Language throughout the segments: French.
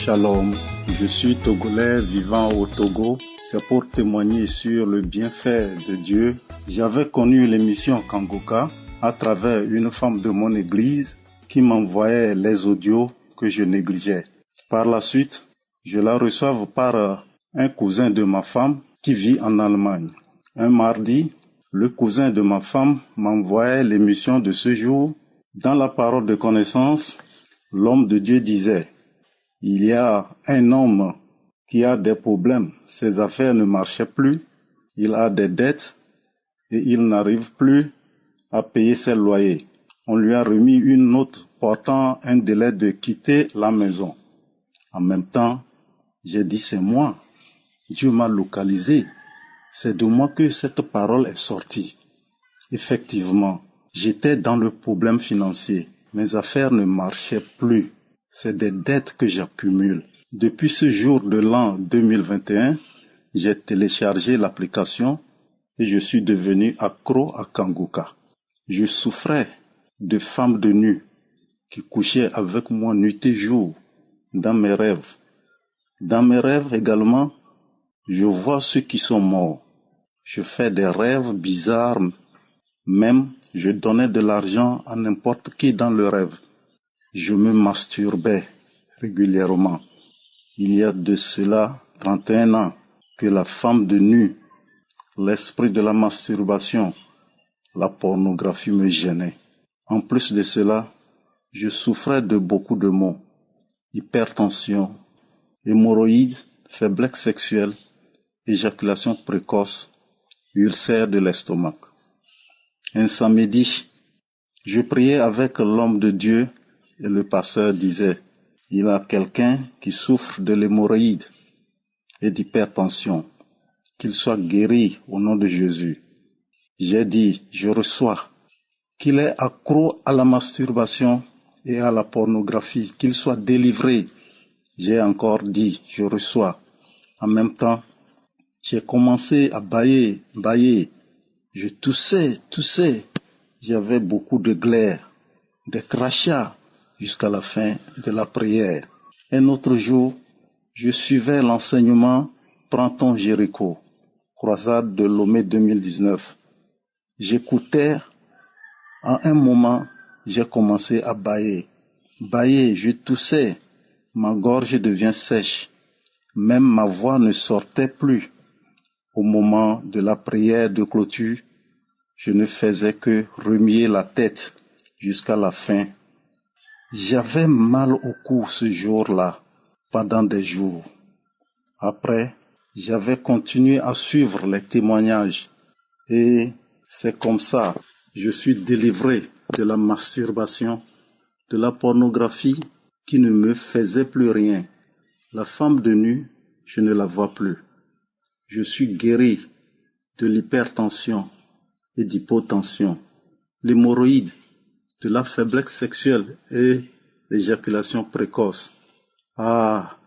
Shalom, je suis Togolais vivant au Togo. C'est pour témoigner sur le bienfait de Dieu. J'avais connu l'émission Kangoka à travers une femme de mon église qui m'envoyait les audios que je négligeais. Par la suite, je la reçois par un cousin de ma femme qui vit en Allemagne. Un mardi, le cousin de ma femme m'envoyait l'émission de ce jour. Dans la parole de connaissance, l'homme de Dieu disait: il y a un homme qui a des problèmes, ses affaires ne marchaient plus, il a des dettes et il n'arrive plus à payer ses loyers. On lui a remis une note portant un délai de quitter la maison. En même temps, j'ai dit: c'est moi, Dieu m'a localisé, c'est de moi que cette parole est sortie. Effectivement, j'étais dans le problème financier, mes affaires ne marchaient plus. C'est des dettes que j'accumule. Depuis ce jour de l'an 2021, j'ai téléchargé l'application et je suis devenu accro à Kangoka. Je souffrais de femmes de nu qui couchaient avec moi nuit et jour dans mes rêves. Dans mes rêves également, je vois ceux qui sont morts. Je fais des rêves bizarres. Même, je donnais de l'argent à n'importe qui dans le rêve. Je me masturbais régulièrement. Il y a de cela 31 ans que la femme de nu, l'esprit de la masturbation, la pornographie me gênait. En plus de cela, je souffrais de beaucoup de maux: hypertension, hémorroïdes, faiblesse sexuelle, éjaculation précoce, ulcère de l'estomac. Un samedi, je priais avec l'homme de Dieu et le pasteur disait: il y a quelqu'un qui souffre de l'hémorroïde et d'hypertension, qu'il soit guéri au nom de Jésus. J'ai dit: je reçois. Qu'il est accro à la masturbation et à la pornographie, qu'il soit délivré. J'ai encore dit: je reçois. En même temps, j'ai commencé à bâiller. Je toussais. J'avais beaucoup de glaires, des crachats jusqu'à la fin de la prière. Un autre jour, je suivais l'enseignement Prends ton Jéricho, croisade de Lomé 2019. J'écoutais. À un moment, j'ai commencé à bâiller, je toussais, ma gorge devient sèche, même ma voix ne sortait plus. Au moment de la prière de clôture, je ne faisais que remuer la tête jusqu'à la fin. J'avais mal au cou ce jour-là, pendant des jours. Après, j'avais continué à suivre les témoignages et c'est comme ça, je suis délivré de la masturbation, de la pornographie qui ne me faisait plus rien. La femme de nu, je ne la vois plus. Je suis guéri de l'hypertension et d'hypotension, l'hémorroïde, de la faiblesse sexuelle et l'éjaculation précoce. Ah,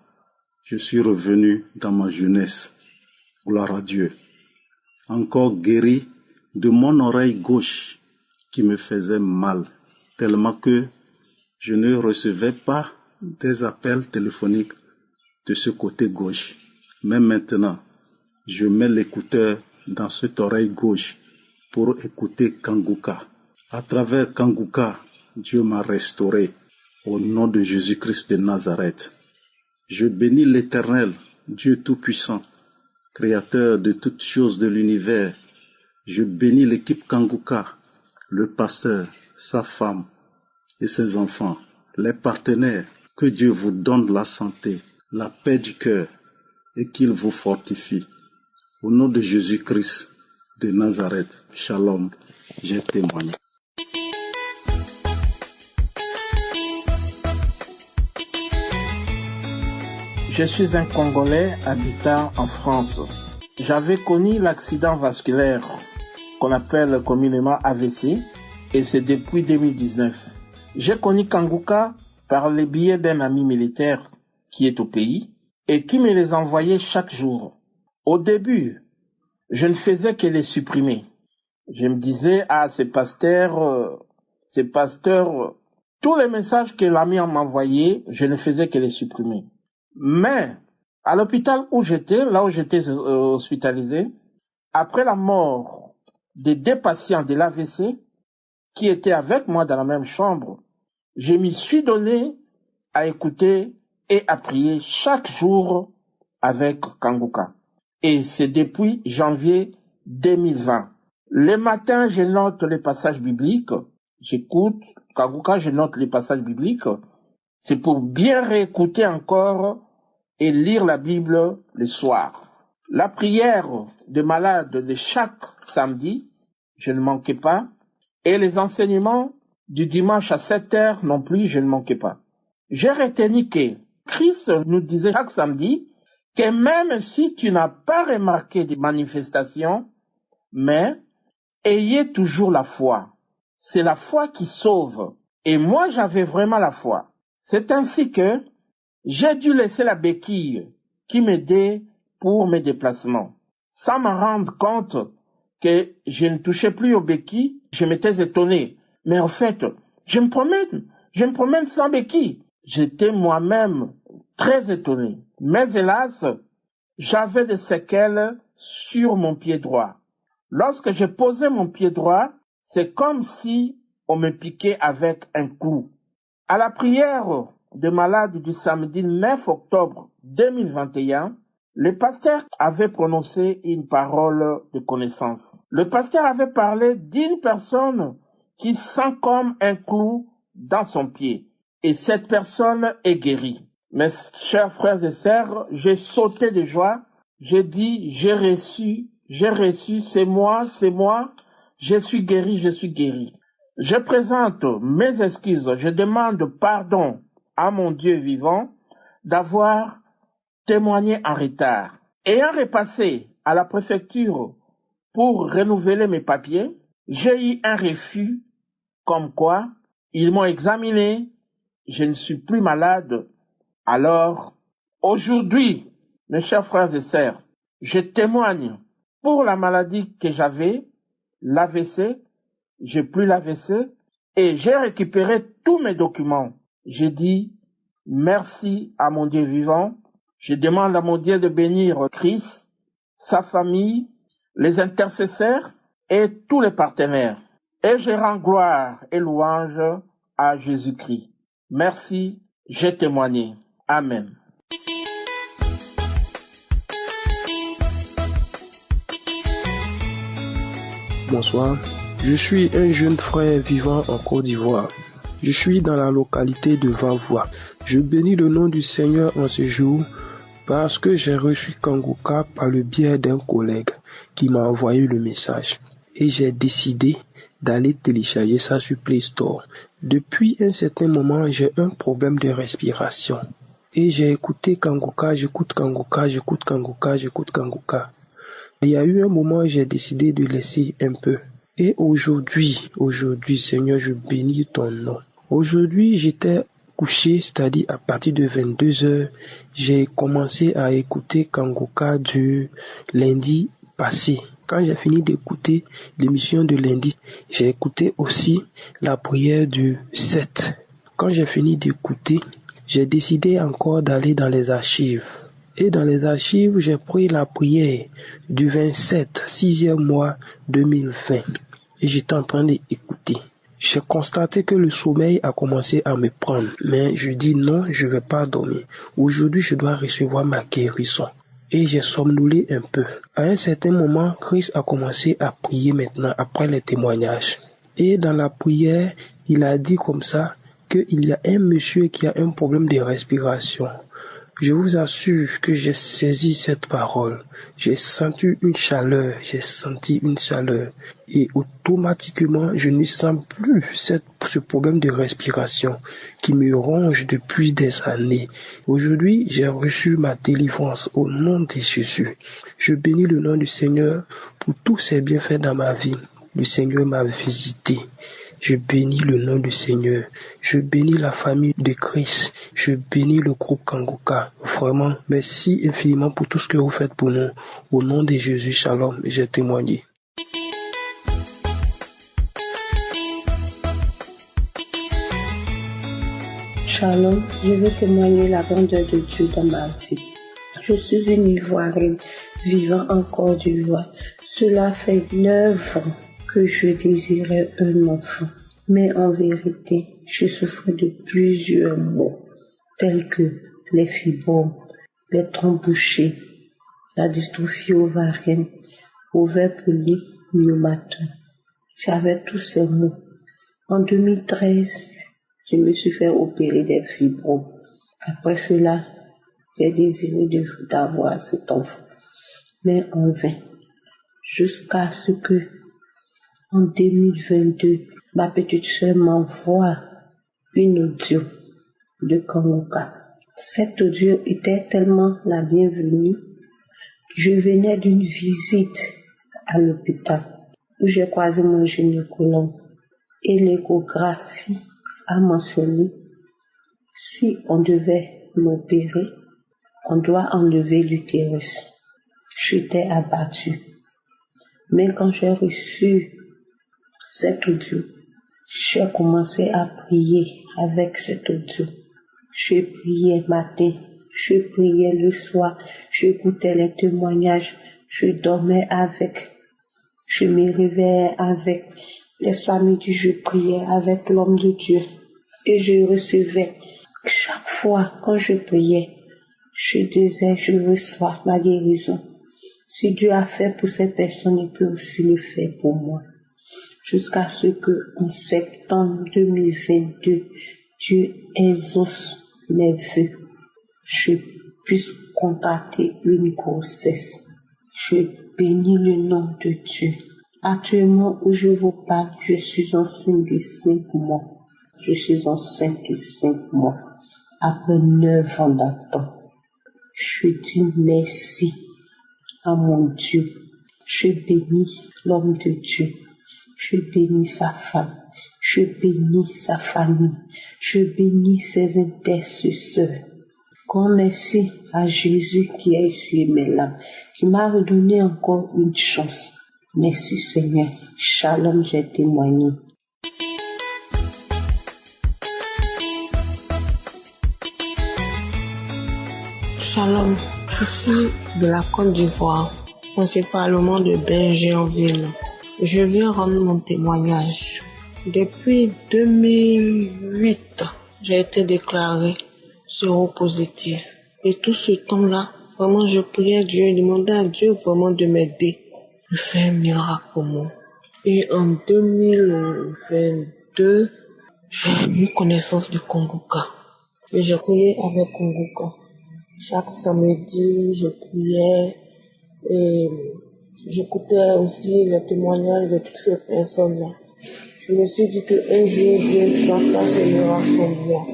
je suis revenu dans ma jeunesse. Gloire à Dieu. Encore guéri de mon oreille gauche qui me faisait mal, tellement que je ne recevais pas des appels téléphoniques de ce côté gauche. Mais maintenant, je mets l'écouteur dans cette oreille gauche pour écouter Kangoka. À travers Kangoka, Dieu m'a restauré au nom de Jésus-Christ de Nazareth. Je bénis l'Éternel, Dieu Tout-Puissant, Créateur de toutes choses de l'univers. Je bénis l'équipe Kangoka, le pasteur, sa femme et ses enfants, les partenaires. Que Dieu vous donne la santé, la paix du cœur et qu'il vous fortifie. Au nom de Jésus-Christ de Nazareth, Shalom, j'ai témoigné. Je suis un Congolais habitant en France. J'avais connu l'accident vasculaire qu'on appelle communément AVC et c'est depuis 2019. J'ai connu Kangoka par les billets d'un ami militaire qui est au pays et qui me les envoyait chaque jour. Au début, je ne faisais que les supprimer. Je me disais: ah, ces pasteurs, tous les messages que l'ami m'envoyait, je ne faisais que les supprimer. Mais à l'hôpital où j'étais, là où j'étais hospitalisé, après la mort des 2 patients de l'AVC qui étaient avec moi dans la même chambre, je m'y suis donné à écouter et à prier chaque jour avec Kanguka. Et c'est depuis janvier 2020. Les matins, je note les passages bibliques. J'écoute Kanguka, je note les passages bibliques. C'est pour bien réécouter encore et lire la Bible le soir. La prière de malade de chaque samedi, je ne manquais pas. Et les enseignements du dimanche à 7h non plus, je ne manquais pas. J'ai retenu que Christ nous disait chaque samedi que même si tu n'as pas remarqué des manifestations, mais ayez toujours la foi. C'est la foi qui sauve. Et moi, j'avais vraiment la foi. C'est ainsi que j'ai dû laisser la béquille qui m'aidait pour mes déplacements. Sans me rendre compte que je ne touchais plus aux béquilles, je m'étais étonné. Mais en fait, je me promène sans béquille. J'étais moi-même très étonné. Mais hélas, j'avais des séquelles sur mon pied droit. Lorsque j'ai posé mon pied droit, c'est comme si on me piquait avec un clou. À la prière de malade du samedi 9 octobre 2021, le pasteur avait prononcé une parole de connaissance. Le pasteur avait parlé d'une personne qui sent comme un clou dans son pied. Et cette personne est guérie. Mes chers frères et sœurs, j'ai sauté de joie. J'ai dit, j'ai reçu, c'est moi, je suis guéri. Je présente mes excuses, je demande pardon à mon Dieu vivant d'avoir témoigné en retard. Ayant repassé à la préfecture pour renouveler mes papiers, j'ai eu un refus comme quoi ils m'ont examiné, je ne suis plus malade. Alors, aujourd'hui, mes chers frères et sœurs, je témoigne pour la maladie que j'avais, l'AVC, j'ai plus l'AVC, et j'ai récupéré tous mes documents. J'ai dit merci à mon Dieu vivant. Je demande à mon Dieu de bénir Christ, sa famille, les intercesseurs et tous les partenaires. Et je rends gloire et louange à Jésus-Christ. Merci, j'ai témoigné. Amen. Bonsoir, je suis un jeune frère vivant en Côte d'Ivoire. Je suis dans la localité de Vavois. Je bénis le nom du Seigneur en ce jour parce que j'ai reçu Kanguka par le biais d'un collègue qui m'a envoyé le message. Et j'ai décidé d'aller télécharger ça sur Play Store. Depuis un certain moment, j'ai un problème de respiration. Et j'ai écouté Kanguka, j'écoute Kanguka. Il y a eu un moment où j'ai décidé de laisser un peu. Et aujourd'hui, Seigneur, je bénis ton nom. Aujourd'hui, j'étais couché, c'est-à-dire à partir de 22h, j'ai commencé à écouter Kanguka du lundi passé. Quand j'ai fini d'écouter l'émission de lundi, j'ai écouté aussi la prière du 7. Quand j'ai fini d'écouter, j'ai décidé encore d'aller dans les archives. Et dans les archives, j'ai pris la prière du 27, 6e mois 2020. Et j'étais en train d'écouter. J'ai constaté que le sommeil a commencé à me prendre. Mais je dis non, je ne vais pas dormir. Aujourd'hui, je dois recevoir ma guérison. Et j'ai somnolé un peu. À un certain moment, Christ a commencé à prier maintenant après les témoignages. Et dans la prière, il a dit comme ça qu'il y a un monsieur qui a un problème de respiration. Je vous assure que j'ai saisi cette parole. J'ai senti une chaleur. Et automatiquement, je ne sens plus ce problème de respiration qui me ronge depuis des années. Aujourd'hui, j'ai reçu ma délivrance au nom de Jésus. Je bénis le nom du Seigneur pour tous ses bienfaits dans ma vie. Le Seigneur m'a visité. Je bénis le nom du Seigneur. Je bénis la famille de Christ. Je bénis le groupe Kanguka. Vraiment, merci infiniment pour tout ce que vous faites pour nous. Au nom de Jésus, shalom, j'ai témoigné. Shalom, je veux témoigner la grandeur de Dieu dans ma vie. Je suis une Ivoirienne vivant en Côte d'Ivoire. Cela fait 9 ans que je désirais un enfant. Mais en vérité, je souffrais de plusieurs maux, tels que les fibromes, les trompes bouchées, la dystrophie ovarienne, ovaires polis, myomatome. J'avais tous ces maux. En 2013, je me suis fait opérer des fibromes. Après cela, j'ai désiré d'avoir cet enfant, mais en vain. Jusqu'à ce que, en 2022, ma petite sœur m'envoie une audio de Kangoka. Cette audio était tellement la bienvenue. Je venais d'une visite à l'hôpital où j'ai croisé mon gynécologue et l'échographie a mentionné si on devait m'opérer, on doit enlever l'utérus. J'étais abattue. Mais quand j'ai reçu cette audio, j'ai commencé à prier avec cette audio. Je priais matin, je priais le soir, j'écoutais les témoignages, je dormais avec, je me réveillais avec. Les samedis, je priais avec l'homme de Dieu et je recevais. Chaque fois quand je priais, je disais, je reçois ma guérison. Si Dieu a fait pour ces personnes, il peut aussi le faire pour moi. Jusqu'à ce que, en septembre 2022, Dieu exauce mes vœux. Je puisse contacter une grossesse. Je bénis le nom de Dieu. Actuellement où je vous parle, je suis enceinte de 5 mois. Je suis enceinte de 5 mois. Après 9 ans d'attente. Je dis merci à mon Dieu. Je bénis l'homme de Dieu. Je bénis sa femme. Je bénis sa famille. Je bénis ses intercesseurs. Grand merci à Jésus qui a essuyé mes larmes, qui m'a redonné encore une chance. Merci Seigneur. Shalom, j'ai témoigné. Shalom, je suis de la Côte d'Ivoire, principalement de Bergenville. Je viens rendre mon témoignage. Depuis 2008, j'ai été déclarée séropositive. Et tout ce temps-là, vraiment, je priais Dieu, demandais à Dieu vraiment de m'aider, de faire un miracle pour moi. Et en 2022, j'ai eu connaissance du Kangoka. Et j'ai prié avec Kangoka. Chaque samedi, je priais et j'écoutais aussi les témoignages de toutes ces personnes-là. Je me suis dit qu'un jour, Dieu va faire ce miracle pour moi.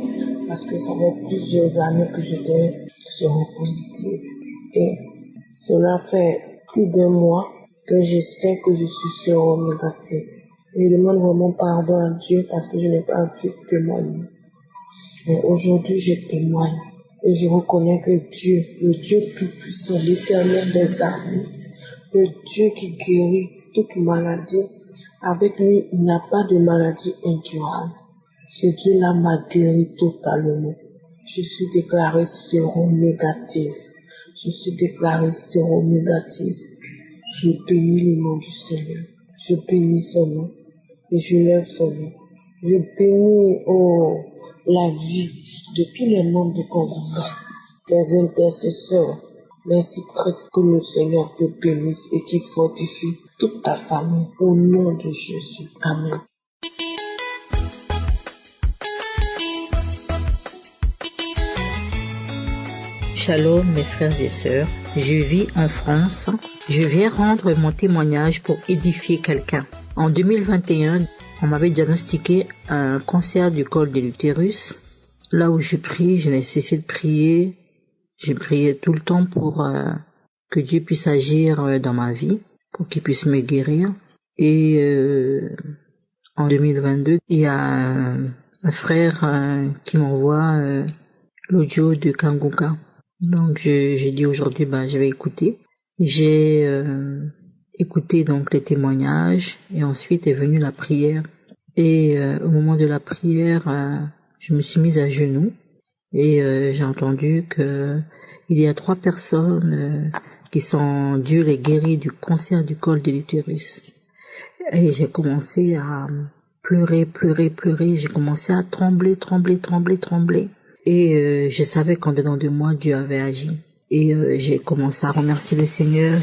Parce que ça fait plusieurs années que j'étais séropositive. Et cela fait plus d'1 mois que je sais que je suis séronégative. Et je demande vraiment pardon à Dieu parce que je n'ai pas pu témoigner. Mais aujourd'hui, je témoigne. Et je reconnais que Dieu, le Dieu tout-puissant, l'Éternel des armées, le Dieu qui guérit toute maladie, avec lui, il n'y a pas de maladie incurable. Ce Dieu-là m'a guéri totalement. Je suis déclarée séronégative. Je suis déclarée séronégative. Je bénis le nom du Seigneur. Je bénis son nom. Et je lève son nom. Je bénis la vie de tous les membres du Kangoka, les intercesseurs. Merci Christ, que le Seigneur te bénisse et qu'il fortifie toute ta famille au nom de Jésus. Amen. Shalom mes frères et sœurs, je vis en France. Je viens rendre mon témoignage pour édifier quelqu'un. En 2021, on m'avait diagnostiqué un cancer du col de l'utérus. Là où je prie, je n'ai cessé de prier. Je priais tout le temps pour que Dieu puisse agir dans ma vie, pour qu'il puisse me guérir. Et en 2022, il y a un frère qui m'envoie l'audio de Kangoka. Donc j'ai dit aujourd'hui, je vais écouter. J'ai écouté donc les témoignages et ensuite est venue la prière. Et au moment de la prière, je me suis mise à genoux et j'ai entendu que il y a 3 personnes qui sont Dieu les guérit du cancer du col de l'utérus. Et j'ai commencé à pleurer. J'ai commencé à trembler. Et je savais qu'en dedans de moi, Dieu avait agi. Et j'ai commencé à remercier le Seigneur.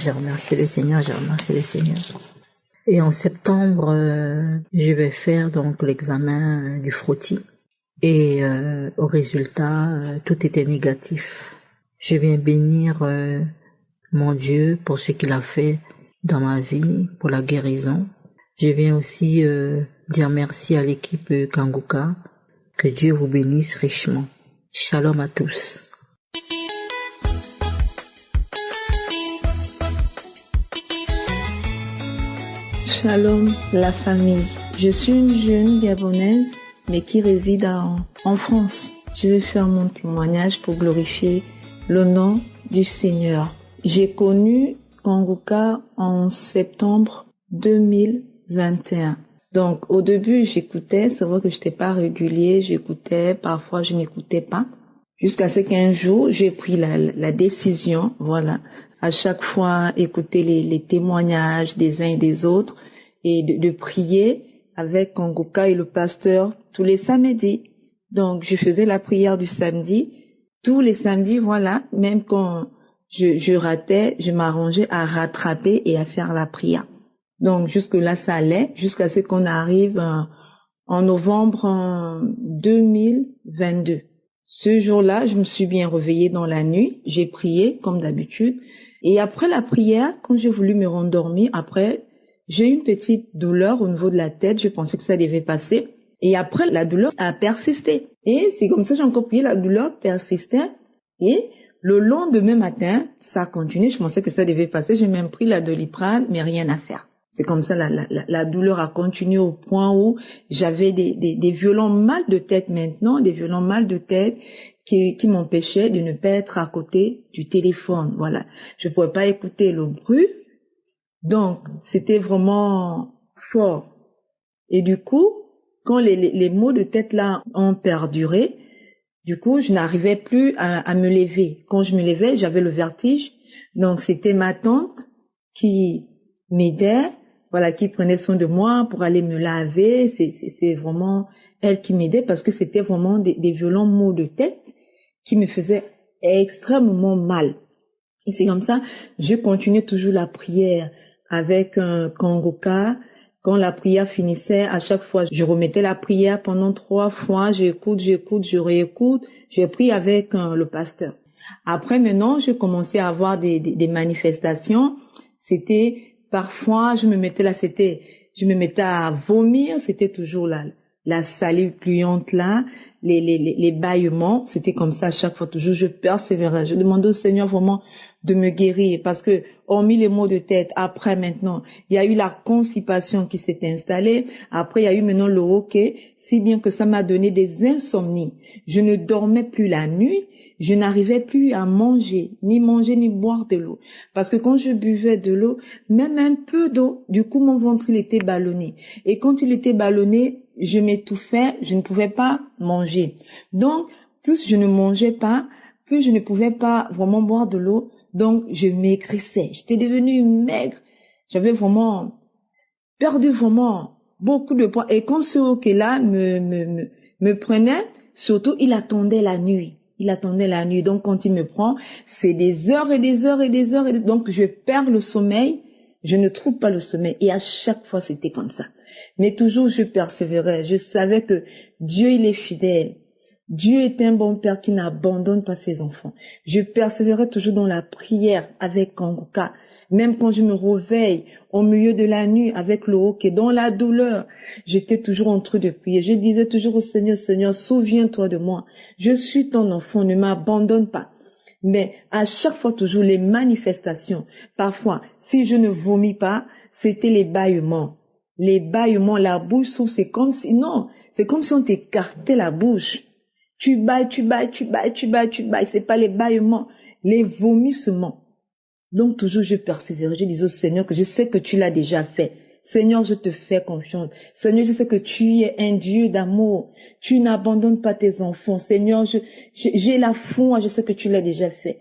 Et en septembre, je vais faire donc l'examen du frottis. Et au résultat, tout était négatif. Je viens bénir mon Dieu pour ce qu'il a fait dans ma vie, pour la guérison. Je viens aussi dire merci à l'équipe Kanguka. Que Dieu vous bénisse richement. Shalom à tous. Shalom la famille. Je suis une jeune Gabonaise mais qui réside en France. Je vais faire mon témoignage pour glorifier le nom du Seigneur. J'ai connu Kanguka en septembre 2021. Donc au début j'écoutais, c'est vrai que j'étais pas régulier, j'écoutais, parfois je n'écoutais pas. Jusqu'à ce qu'un jour j'ai pris la décision, voilà, à chaque fois écouter les témoignages des uns et des autres et de prier avec Kanguka et le pasteur tous les samedis. Donc je faisais la prière du samedi, tous les samedis, voilà, même quand je ratais, je m'arrangeais à rattraper et à faire la prière. Donc jusque là ça allait, jusqu'à ce qu'on arrive en novembre 2022. Ce jour-là, je me suis bien réveillée dans la nuit, j'ai prié comme d'habitude. Et après la prière, quand j'ai voulu me rendormir, après, j'ai eu une petite douleur au niveau de la tête, je pensais que ça devait passer. Et après, la douleur a persisté. Et c'est comme ça, j'ai encore prié, la douleur persistait. Et le lendemain matin, ça a continué, je pensais que ça devait passer, j'ai même pris la Doliprane, mais rien à faire. C'est comme ça, la douleur a continué au point où j'avais des violents mal de tête maintenant, des violents mal de tête qui m'empêchaient de ne pas être à côté du téléphone. Voilà. Je ne pouvais pas écouter le bruit. Donc, c'était vraiment fort. Et du coup, quand les maux de tête là ont perduré, du coup, je n'arrivais plus à me lever. Quand je me levais, j'avais le vertige. Donc, c'était ma tante qui m'aidait, voilà, qui prenait soin de moi pour aller me laver. C'est vraiment elle qui m'aidait parce que c'était vraiment des violents maux de tête qui me faisaient extrêmement mal. Et c'est comme ça, je continuais toujours la prière avec un Kanguka. Quand la prière finissait, à chaque fois, je remettais la prière pendant 3 fois. J'écoute, je réécoute. Je prie avec le pasteur. Après, maintenant, je commençais à avoir des manifestations. C'était parfois, je me mettais à vomir. C'était toujours la salive gluante là, les bâillements. C'était comme ça à chaque fois. Toujours, je persévérais. Je demandais au Seigneur vraiment de me guérir parce que, hormis les maux de tête, après maintenant, il y a eu la constipation qui s'est installée. Après, il y a eu maintenant le hoquet, si bien que ça m'a donné des insomnies. Je ne dormais plus la nuit. Je n'arrivais plus à manger ni boire de l'eau. Parce que quand je buvais de l'eau, même un peu d'eau, du coup, mon ventre, il était ballonné. Et quand il était ballonné, je m'étouffais, je ne pouvais pas manger. Donc, plus je ne mangeais pas, plus je ne pouvais pas vraiment boire de l'eau. Donc, je maigrissais. J'étais devenue maigre. J'avais vraiment perdu vraiment beaucoup de poids. Et quand ce hoquet-là me prenait, surtout, il attendait la nuit. Donc, quand il me prend, c'est des heures et des heures et des heures. Donc, je perds le sommeil. Je ne trouve pas le sommeil. Et à chaque fois, c'était comme ça. Mais toujours, je persévérais. Je savais que Dieu, il est fidèle. Dieu est un bon père qui n'abandonne pas ses enfants. Je persévérais toujours dans la prière avec Kanguka. Même quand je me réveille au milieu de la nuit avec le hoquet, dans la douleur, j'étais toujours en train de prier. Je disais toujours au Seigneur, Seigneur, souviens-toi de moi. Je suis ton enfant, ne m'abandonne pas. Mais à chaque fois, toujours les manifestations. Parfois, si je ne vomis pas, c'était les bâillements. Les bâillements, la bouche s'ouvre, c'est comme si on t'écartait la bouche. Tu bailles. C'est pas les bâillements, les vomissements. Donc toujours je persévérais, je disais au Seigneur que je sais que tu l'as déjà fait. Seigneur, je te fais confiance. Seigneur, je sais que tu es un Dieu d'amour. Tu n'abandonnes pas tes enfants. Seigneur, j'ai la foi, je sais que tu l'as déjà fait.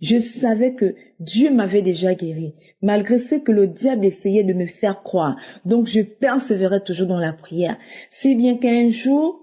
Je savais que Dieu m'avait déjà guéri, malgré ce que le diable essayait de me faire croire. Donc, je persévérais toujours dans la prière. Si bien qu'un jour,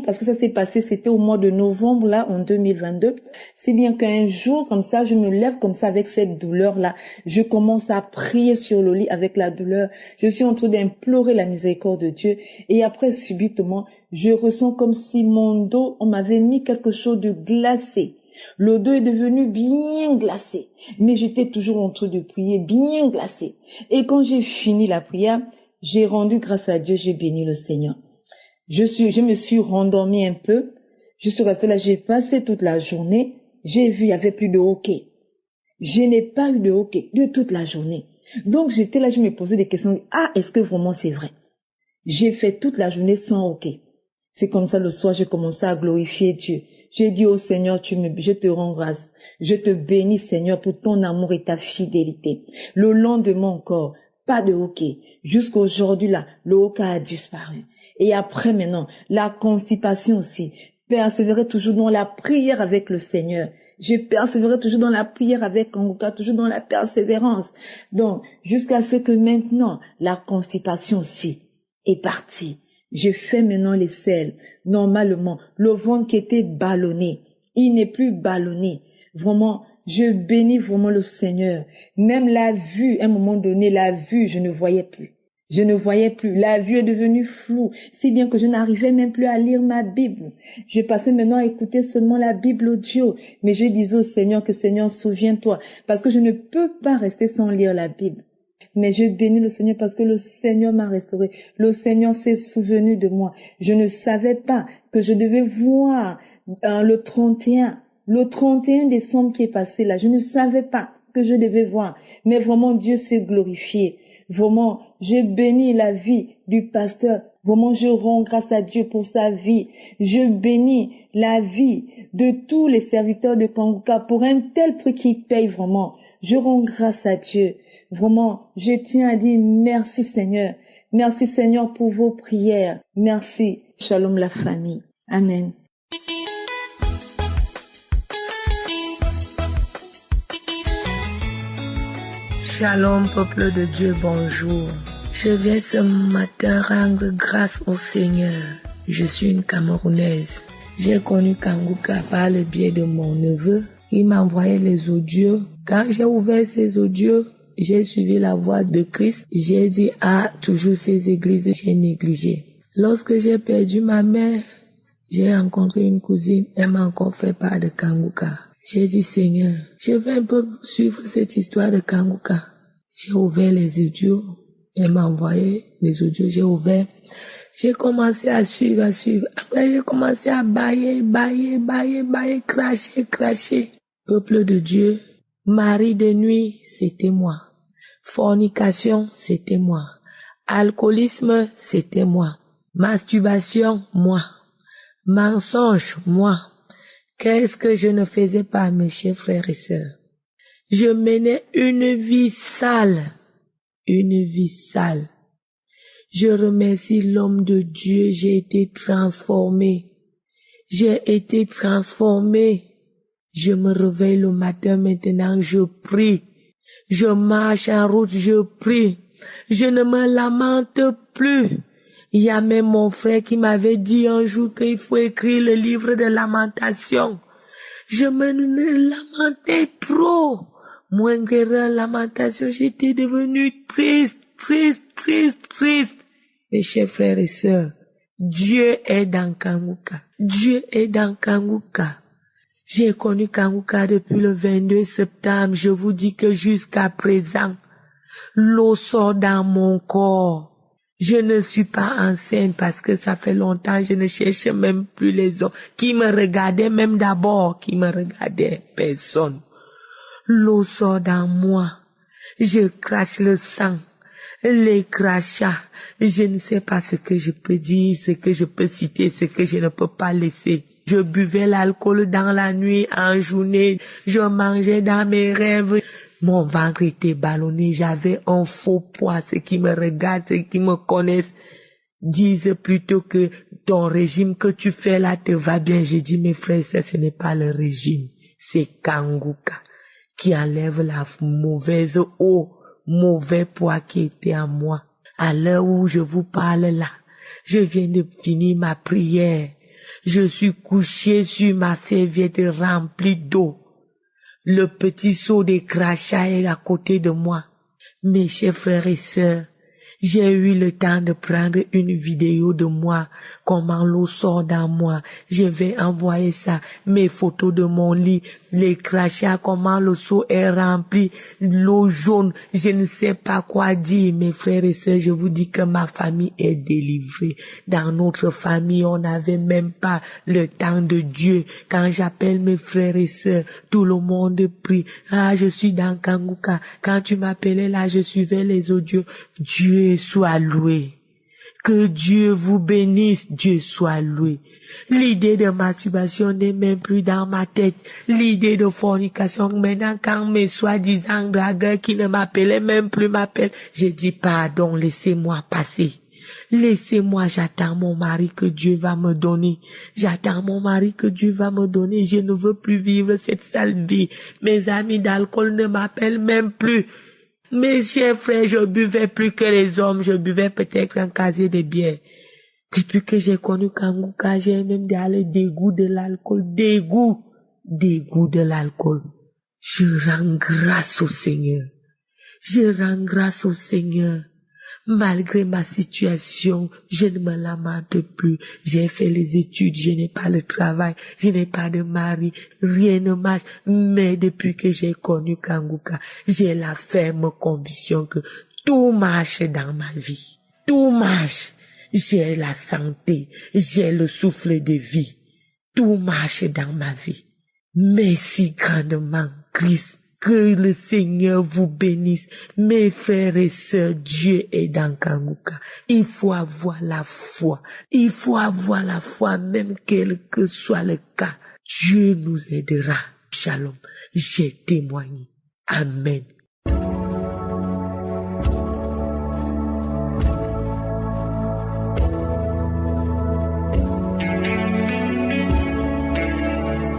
parce que ça s'est passé, c'était au mois de novembre, là, en 2022. C'est bien qu'un jour, comme ça, je me lève comme ça avec cette douleur-là. Je commence à prier sur le lit avec la douleur. Je suis en train d'implorer la miséricorde de Dieu. Et après, subitement, je ressens comme si mon dos, on m'avait mis quelque chose de glacé. Le dos est devenu bien glacé. Mais j'étais toujours en train de prier, bien glacé. Et quand j'ai fini la prière, j'ai rendu grâce à Dieu, j'ai béni le Seigneur. Je me suis rendormie un peu. Je suis restée là, j'ai passé toute la journée. J'ai vu, il n'y avait plus de hockey. Je n'ai pas eu de hockey de toute la journée. Donc j'étais là, je me posais des questions. Ah, est-ce que vraiment c'est vrai? J'ai fait toute la journée sans hockey. C'est comme ça le soir, j'ai commencé à glorifier Dieu. J'ai dit au Seigneur, je te rends grâce. Je te bénis, Seigneur, pour ton amour et ta fidélité. Le lendemain encore, pas de hockey. Jusqu'aujourd'hui là, le hockey a disparu. Et après maintenant, la constipation aussi. Persévérer toujours dans la prière avec le Seigneur. Je persévérais toujours dans la prière avec Kanguka, toujours dans la persévérance. Donc, jusqu'à ce que maintenant, la constipation aussi est partie. Je fais maintenant les selles. Normalement, le ventre qui était ballonné, il n'est plus ballonné. Vraiment, je bénis vraiment le Seigneur. Même la vue, à un moment donné, la vue, je ne voyais plus. Je ne voyais plus. La vue est devenue floue, si bien que je n'arrivais même plus à lire ma Bible. Je passais maintenant à écouter seulement la Bible audio. Mais je disais au Seigneur que Seigneur, souviens-toi, parce que je ne peux pas rester sans lire la Bible. Mais je bénis le Seigneur parce que le Seigneur m'a restauré. Le Seigneur s'est souvenu de moi. Je ne savais pas que je devais voir le 31 décembre qui est passé là. Je ne savais pas que je devais voir. Mais vraiment, Dieu s'est glorifié. Vraiment, je bénis la vie du pasteur. Vraiment, je rends grâce à Dieu pour sa vie. Je bénis la vie de tous les serviteurs de Kanguka pour un tel prix qu'ils payent vraiment. Je rends grâce à Dieu. Vraiment, je tiens à dire merci Seigneur. Merci Seigneur pour vos prières. Merci. Shalom la famille. Amen. Shalom, peuple de Dieu, bonjour. Je viens ce matin rendre grâce au Seigneur. Je suis une Camerounaise. J'ai connu Kanguka par le biais de mon neveu qui m'a envoyé les audios. Quand j'ai ouvert ces audios, j'ai suivi la voix de Christ. J'ai dit, toujours ces églises, j'ai négligé. Lorsque j'ai perdu ma mère, j'ai rencontré une cousine, elle m'a encore fait part de Kanguka. J'ai dit, Seigneur, je vais un peu suivre cette histoire de Kanguka. J'ai ouvert les audios, elle m'a envoyé les audios, j'ai ouvert. J'ai commencé à suivre. Après, j'ai commencé à bailler, cracher. Peuple de Dieu, mari de nuit, c'était moi. Fornication, c'était moi. Alcoolisme, c'était moi. Masturbation, moi. Mensonge, moi. Qu'est-ce que je ne faisais pas, mes chers frères et sœurs? Je menais une vie sale. Je remercie l'homme de Dieu, j'ai été transformé. Je me réveille le matin maintenant, je prie. Je marche en route, je prie. Je ne me lamente plus. Il y a même mon frère qui m'avait dit un jour qu'il faut écrire le livre de lamentation. Je me lamentais trop. Moindre lamentation, j'étais devenue triste. Mes chers frères et sœurs, Dieu est dans Kanguka. J'ai connu Kanguka depuis le 22 septembre. Je vous dis que jusqu'à présent, l'eau sort dans mon corps. Je ne suis pas enceinte parce que ça fait longtemps, je ne cherche même plus les hommes qui me regardaient, même d'abord, personne. L'eau sort dans moi. Je crache le sang, les crachats. Je ne sais pas ce que je peux dire, ce que je peux citer, ce que je ne peux pas laisser. Je buvais l'alcool dans la nuit, en journée. Je mangeais dans mes rêves. Mon ventre était ballonné, j'avais un faux poids. Ceux qui me regardent, ceux qui me connaissent, disent plutôt que ton régime que tu fais là te va bien. J'ai dit, mes frères, ce n'est pas le régime, c'est Kanguka qui enlève la mauvaise eau, mauvais poids qui était en moi. À l'heure où je vous parle là, je viens de finir ma prière. Je suis couché sur ma serviette remplie d'eau. Le petit seau de crachats est à côté de moi. Mes chers frères et sœurs, j'ai eu le temps de prendre une vidéo de moi, comment l'eau sort dans moi. Je vais envoyer ça, mes photos de mon lit, les crachats, comment le seau est rempli, l'eau jaune. Je ne sais pas quoi dire, mes frères et sœurs. Je vous dis que ma famille est délivrée. Dans notre famille, on n'avait même pas le temps de Dieu. Quand j'appelle mes frères et sœurs, tout le monde prie. Ah, je suis dans Kanguka. Quand tu m'appelais là, je suivais les audios. Dieu soit loué. Que Dieu vous bénisse, Dieu soit loué. L'idée de masturbation n'est même plus dans ma tête. L'idée de fornication, maintenant quand mes soi-disant dragueurs qui ne m'appelaient même plus m'appellent, je dis pardon, laissez-moi passer. Laissez-moi, j'attends mon mari que Dieu va me donner. J'attends mon mari que Dieu va me donner. Je ne veux plus vivre cette sale vie. Mes amis d'alcool ne m'appellent même plus. Mes chers frères, je buvais plus que les hommes, je buvais peut-être un casier de bière. Depuis que j'ai connu Kanguka, j'ai même le dégoût de l'alcool, dégoût de l'alcool. Je rends grâce au Seigneur. Je rends grâce au Seigneur. Malgré ma situation, je ne me lamente plus. J'ai fait les études, je n'ai pas le travail, je n'ai pas de mari, rien ne marche. Mais depuis que j'ai connu Kanguka, j'ai la ferme conviction que tout marche dans ma vie. Tout marche. J'ai la santé, j'ai le souffle de vie. Tout marche dans ma vie. Merci grandement, Christ. Que le Seigneur vous bénisse. Mes frères et sœurs, Dieu est dans Kanguka. Il faut avoir la foi. Il faut avoir la foi, même quel que soit le cas. Dieu nous aidera. Shalom. J'ai témoigné. Amen.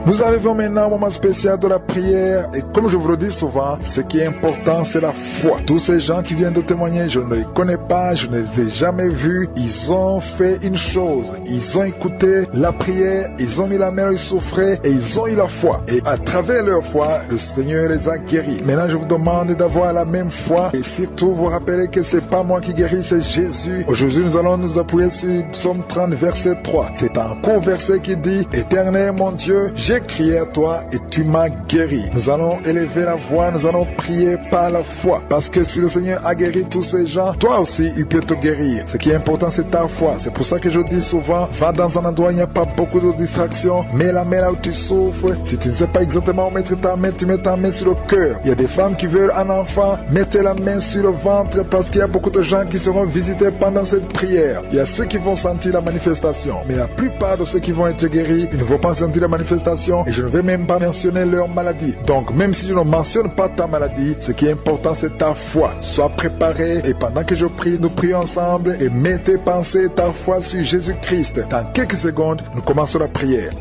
Nous arrivons maintenant au moment spécial de la prière et comme je vous le dis souvent, ce qui est important c'est la foi. Tous ces gens qui viennent de témoigner, je ne les connais pas, je ne les ai jamais vus. Ils ont fait une chose, ils ont écouté la prière, ils ont mis la main, ils souffraient et ils ont eu la foi. Et à travers leur foi, le Seigneur les a guéris. Maintenant je vous demande d'avoir la même foi et surtout vous rappelez que c'est pas moi qui guéris, c'est Jésus. Aujourd'hui nous allons nous appuyer sur Psaume 30 verset 3. C'est un court verset qui dit: Éternel mon Dieu, j'ai crié à toi et tu m'as guéri. Nous allons élever la voix, nous allons prier par la foi. Parce que si le Seigneur a guéri tous ces gens, toi aussi il peut te guérir. Ce qui est important c'est ta foi. C'est pour ça que je dis souvent, va dans un endroit où il n'y a pas beaucoup de distractions. Mets la main là où tu souffres. Si tu ne sais pas exactement où mettre ta main, tu mets ta main sur le cœur. Il y a des femmes qui veulent un enfant, mettez la main sur le ventre parce qu'il y a beaucoup de gens qui seront visités pendant cette prière. Il y a ceux qui vont sentir la manifestation. Mais la plupart de ceux qui vont être guéris, ils ne vont pas sentir la manifestation. Et je ne vais même pas mentionner leur maladie. Donc même si je ne mentionne pas ta maladie, ce qui est important c'est ta foi. Sois préparé et pendant que je prie, nous prions ensemble et mets tes pensées, ta foi sur Jésus-Christ. Dans quelques secondes, nous commençons la prière.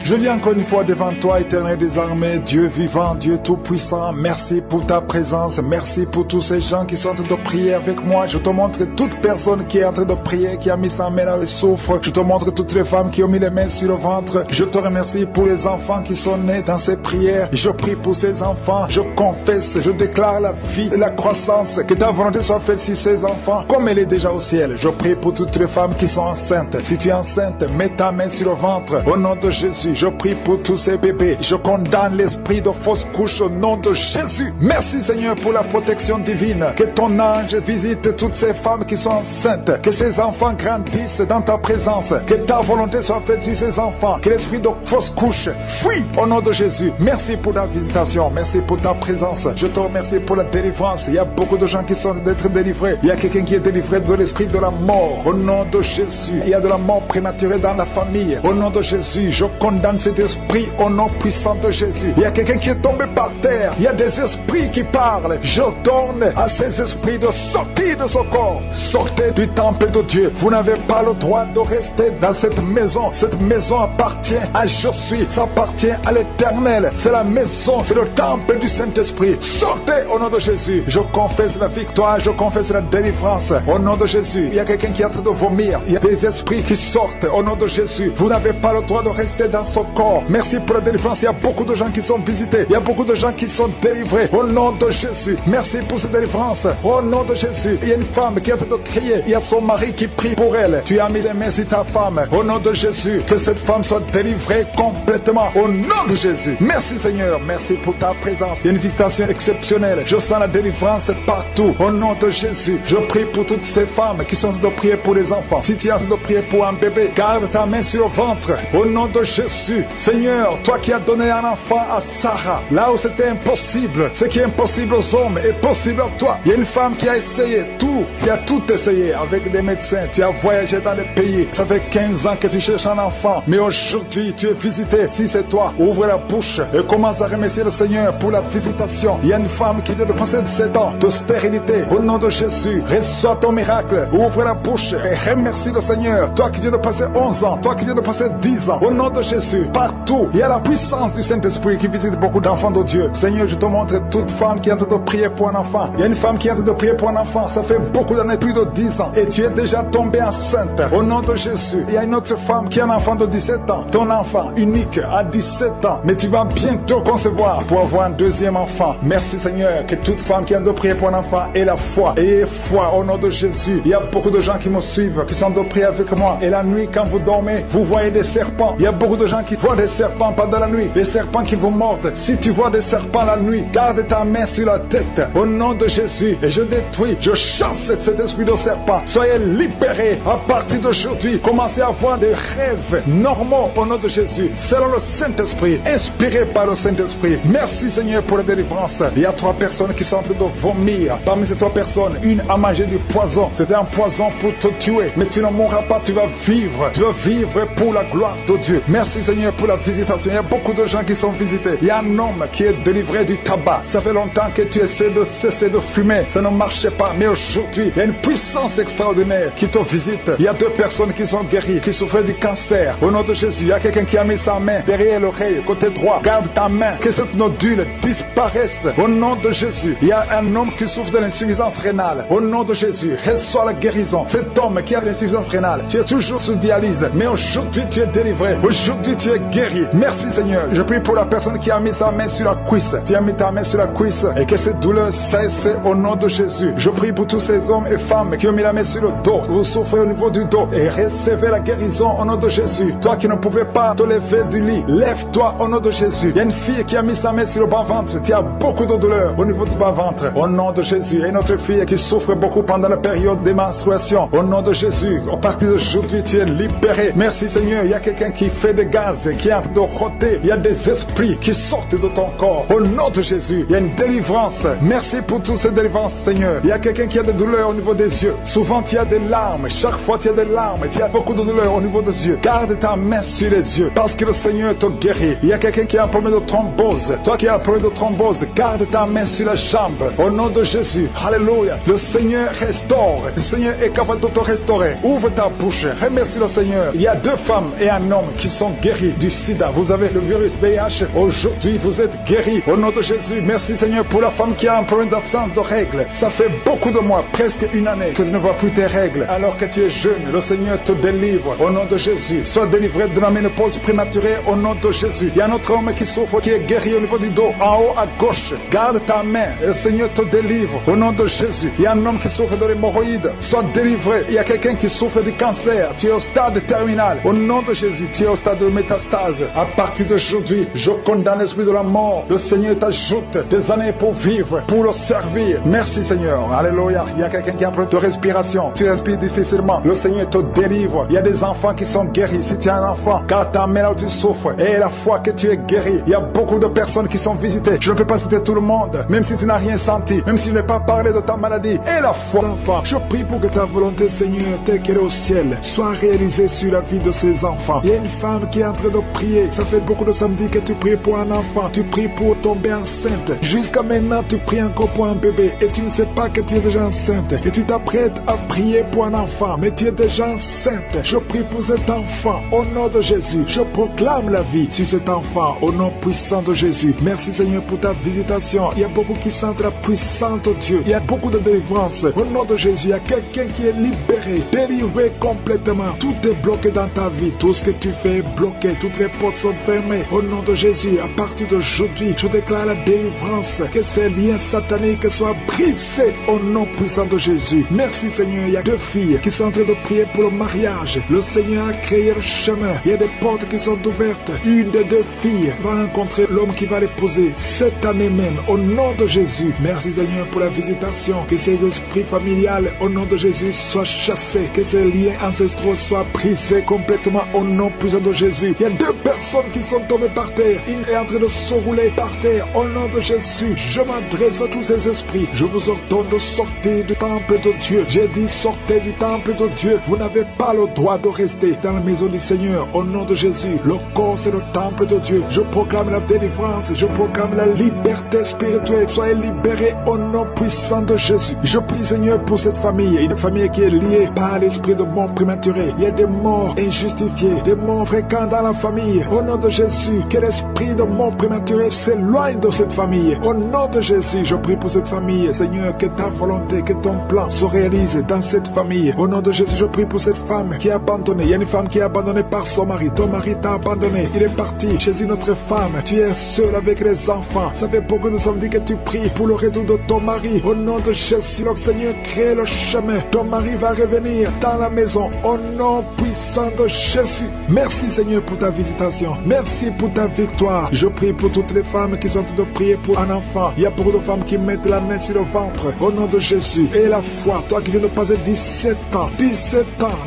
Je viens encore une fois devant toi, Éternel des armées, Dieu vivant, Dieu tout-puissant. Merci pour ta présence, merci pour tous ces gens qui sont en train de prier avec moi. Je te montre toute personne qui est en train de prier, qui a mis sa main là et souffre. Je te montre toutes les femmes qui ont mis les mains sur le ventre. Je te remercie pour les enfants qui sont nés dans ces prières. Je prie pour ces enfants, je confesse, je déclare la vie et la croissance. Que ta volonté soit faite sur ces enfants comme elle est déjà au ciel. Je prie pour toutes les femmes qui sont enceintes. Si tu es enceinte, mets ta main sur le ventre. Au nom de Jésus. Je prie pour tous ces bébés. Je condamne l'esprit de fausse couche au nom de Jésus. Merci Seigneur pour la protection divine. Que ton ange visite toutes ces femmes qui sont enceintes. Que ces enfants grandissent dans ta présence. Que ta volonté soit faite sur ces enfants. Que l'esprit de fausse couche fuit au nom de Jésus. Merci pour ta visitation. Merci pour ta présence. Je te remercie pour la délivrance. Il y a beaucoup de gens qui sont d'être délivrés. Il y a quelqu'un qui est délivré de l'esprit de la mort. Au nom de Jésus. Il y a de la mort prématurée dans la famille. Au nom de Jésus, je condamne condamne cet esprit au nom puissant de Jésus. Il y a quelqu'un qui est tombé par terre. Il y a des esprits qui parlent. J'ordonne à ces esprits de sortir de son corps. Sortez du temple de Dieu. Vous n'avez pas le droit de rester dans cette maison. Cette maison appartient à Je suis. Ça appartient à l'Éternel. C'est la maison, c'est le temple du Saint-Esprit. Sortez au nom de Jésus. Je confesse la victoire, je confesse la délivrance au nom de Jésus. Il y a quelqu'un qui est en train de vomir. Il y a des esprits qui sortent au nom de Jésus. Vous n'avez pas le droit de rester dans son corps. Merci pour la délivrance. Il y a beaucoup de gens qui sont visités. Il y a beaucoup de gens qui sont délivrés au nom de Jésus. Merci pour cette délivrance au nom de Jésus. Il y a une femme qui est en train de crier. Il y a son mari qui prie pour elle. Tu as mis les mains sur ta femme au nom de Jésus. Que cette femme soit délivrée complètement au nom de Jésus. Merci Seigneur. Merci pour ta présence. Il y a une visitation exceptionnelle. Je sens la délivrance partout au nom de Jésus. Je prie pour toutes ces femmes qui sont en train de prier pour les enfants. Si tu es en train de prier pour un bébé, garde ta main sur le ventre au nom de Jésus. Seigneur, toi qui as donné un enfant à Sarah, là où c'était impossible, ce qui est impossible aux hommes est possible à toi. Il y a une femme qui a essayé tout, qui a tout essayé avec des médecins. Tu as voyagé dans les pays. Ça fait 15 ans que tu cherches un enfant, mais aujourd'hui tu es visité. Si c'est toi, ouvre la bouche et commence à remercier le Seigneur pour la visitation. Il y a une femme qui vient de passer 7 ans de stérilité. Au nom de Jésus, reçois ton miracle. Ouvre la bouche et remercie le Seigneur. Toi qui viens de passer 11 ans, toi qui viens de passer 10 ans, au nom de Jésus, partout, il y a la puissance du Saint-Esprit qui visite beaucoup d'enfants de Dieu. Seigneur, je te montre toute femme qui est en train de prier pour un enfant. Il y a une femme qui est en train de prier pour un enfant. Ça fait beaucoup d'années, plus de 10 ans. Et tu es déjà tombée enceinte. Au nom de Jésus, il y a une autre femme qui a un enfant de 17 ans. Ton enfant unique à 17 ans. Mais tu vas bientôt concevoir pour avoir un deuxième enfant. Merci Seigneur, que toute femme qui a de prier pour un enfant ait la foi. Ayez foi au nom de Jésus. Il y a beaucoup de gens qui me suivent, qui sont de prier avec moi. Et la nuit, quand vous dormez, vous voyez des serpents. Il y a beaucoup de gens qui voient des serpents pendant la nuit. Des serpents qui vous mordent. Si tu vois des serpents la nuit, garde ta main sur la tête au nom de Jésus. Et je détruis, je chasse cet esprit de serpent. Soyez libérés à partir d'aujourd'hui. Commencez à avoir des rêves normaux au nom de Jésus. Selon le Saint-Esprit, inspiré par le Saint-Esprit. Merci Seigneur pour la délivrance. Il y a 3 personnes qui sont en train de vomir. Parmi ces 3 personnes, une a mangé du poison. C'était un poison pour te tuer. Mais tu ne mourras pas, tu vas vivre. Tu vas vivre pour la gloire de Dieu. Merci Seigneur pour la visitation. Il y a beaucoup de gens qui sont visités. Il y a un homme qui est délivré du tabac. Ça fait longtemps que tu essaies de cesser de fumer. Ça ne marchait pas. Mais aujourd'hui, il y a une puissance extraordinaire qui te visite. Il y a 2 personnes qui sont guéries, qui souffraient du cancer. Au nom de Jésus, il y a quelqu'un qui a mis sa main derrière l'oreille, côté droit. Garde ta main, que cette nodule disparaisse. Au nom de Jésus, il y a un homme qui souffre de l'insuffisance rénale. Au nom de Jésus, reçois la guérison. Cet homme qui a l'insuffisance rénale, tu es toujours sous dialyse, mais aujourd'hui tu es délivré. Aujourd'hui tu es guéri. Merci Seigneur. Je prie pour la personne qui a mis sa main sur la cuisse. Tu as mis ta main sur la cuisse et que cette douleur cesse au nom de Jésus. Je prie pour tous ces hommes et femmes qui ont mis la main sur le dos. Vous souffrez au niveau du dos et recevez la guérison au nom de Jésus. Toi qui ne pouvais pas te lever du lit, lève-toi au nom de Jésus. Il y a une fille qui a mis sa main sur le bas-ventre. Tu as beaucoup de douleur au niveau du bas-ventre. Au nom de Jésus. Et notre fille qui souffre beaucoup pendant la période des menstruations. Au nom de Jésus. À partir d'aujourd'hui, tu es libéré. Merci Seigneur. Il y a quelqu'un qui fait des gaz, qui est en train de rôter. Il y a des esprits qui sortent de ton corps. Au nom de Jésus. Il y a une délivrance. Merci pour toutes ces délivrances, Seigneur. Il y a quelqu'un qui a des douleurs au niveau des yeux. Souvent, tu as des larmes. Chaque fois, tu as des larmes. Tu as beaucoup de douleurs au niveau des yeux. Garde ta main sur les yeux. Parce que le Seigneur te guérit. Il y a quelqu'un qui a un problème de thrombose. Toi qui as un problème de thrombose, garde ta main sur la jambe. Au nom de Jésus. Alléluia. Le Seigneur restaure. Le Seigneur est capable de te restaurer. Ouvre ta bouche. Remercie le Seigneur. Il y a 2 femmes et un homme qui sont guéris du sida. Vous avez le virus VIH. Aujourd'hui, vous êtes guéris. Au nom de Jésus. Merci Seigneur pour la femme qui a un problème d'absence de règles. Ça fait beaucoup de mois, presque une année, que tu ne vois plus tes règles. Alors que tu es jeune, le Seigneur te délivre. Au nom de Jésus. Sois délivré de la ménopause prématurée. Au nom de Jésus. Il y a un autre homme qui souffre, qui est guéri au niveau du dos, en haut à gauche. Garde ta main et le Seigneur te délivre. Au nom de Jésus. Il y a un homme qui souffre de l'hémorroïde. Sois délivré. Il y a quelqu'un qui souffre du cancer. Tu es au stade terminal. Au nom de Jésus. Tu es au stade de métastase. À partir d'aujourd'hui, je condamne l'esprit de la mort. Le Seigneur t'ajoute des années pour vivre, pour le servir. Merci Seigneur. Alléluia. Il y a quelqu'un qui a un problème de respiration. Tu respires difficilement. Le Seigneur te délivre. Il y a des enfants qui sont guéris. Si tu as un enfant, garde ta main là où tu souffres. Et la foi que tu es guéri. Il y a beaucoup de personnes qui sont visitées. Je ne peux pas citer tout le monde. Même si tu n'as rien senti. Même si je n'ai pas parlé de ta maladie. Et la foi. Enfant, je prie pour que ta volonté, Seigneur, telle qu'elle est au ciel, soit réalisée sur la vie de ces enfants. Il y a une femme qui qui est en train de prier. Ça fait beaucoup de samedis que tu pries pour un enfant, tu pries pour tomber enceinte. Jusqu'à maintenant, tu pries encore pour un bébé et tu ne sais pas que tu es déjà enceinte. Et tu t'apprêtes à prier pour un enfant, mais tu es déjà enceinte. Je prie pour cet enfant au nom de Jésus. Je proclame la vie sur cet enfant au nom puissant de Jésus. Merci Seigneur pour ta visitation. Il y a beaucoup qui sentent la puissance de Dieu. Il y a beaucoup de délivrance. Au nom de Jésus, il y a quelqu'un qui est libéré, délivré complètement. Tout est bloqué dans ta vie. Tout ce que tu fais est bloqué. Toutes les portes sont fermées. Au nom de Jésus, à partir d'aujourd'hui, je déclare la délivrance. Que ces liens sataniques soient brisés au nom puissant de Jésus. Merci Seigneur. Il y a 2 filles qui sont en train de prier pour le mariage. Le Seigneur a créé le chemin. Il y a des portes qui sont ouvertes. Une des 2 filles va rencontrer l'homme qui va l'épouser cette année même. Au nom de Jésus. Merci Seigneur pour la visitation. Que ces esprits familiales au nom de Jésus soient chassés. Que ces liens ancestraux soient brisés complètement au nom puissant de Jésus. Il y a 2 personnes qui sont tombées par terre. Une est en train de se rouler par terre. Au nom de Jésus, je m'adresse à tous ces esprits. Je vous ordonne de sortir du temple de Dieu. J'ai dit sortez du temple de Dieu. Vous n'avez pas le droit de rester dans la maison du Seigneur. Au nom de Jésus, le corps c'est le temple de Dieu. Je proclame la délivrance. Je proclame la liberté spirituelle. Soyez libérés au nom puissant de Jésus. Je prie Seigneur pour cette famille. Une famille qui est liée par l'esprit de mort prématuré. Il y a des morts injustifiés, des morts fréquents dans la famille. Au nom de Jésus, que l'esprit de mort prématuré s'éloigne de cette famille. Au nom de Jésus, je prie pour cette famille. Seigneur, que ta volonté, que ton plan se réalise dans cette famille. Au nom de Jésus, je prie pour cette femme qui est abandonnée. Il y a une femme qui est abandonnée par son mari. Ton mari t'a abandonné. Il est parti chez une autre femme. Tu es seul avec les enfants. Ça fait beaucoup de samedis que tu pries pour le retour de ton mari. Au nom de Jésus, le Seigneur crée le chemin. Ton mari va revenir dans la maison. Au nom puissant de Jésus. Merci Seigneur pour ta visitation. Merci pour ta victoire. Je prie pour toutes les femmes qui sont en train de prier pour un enfant. Il y a beaucoup de femmes qui mettent la main sur le ventre. Au nom de Jésus. Et la foi, toi qui viens de passer 17 ans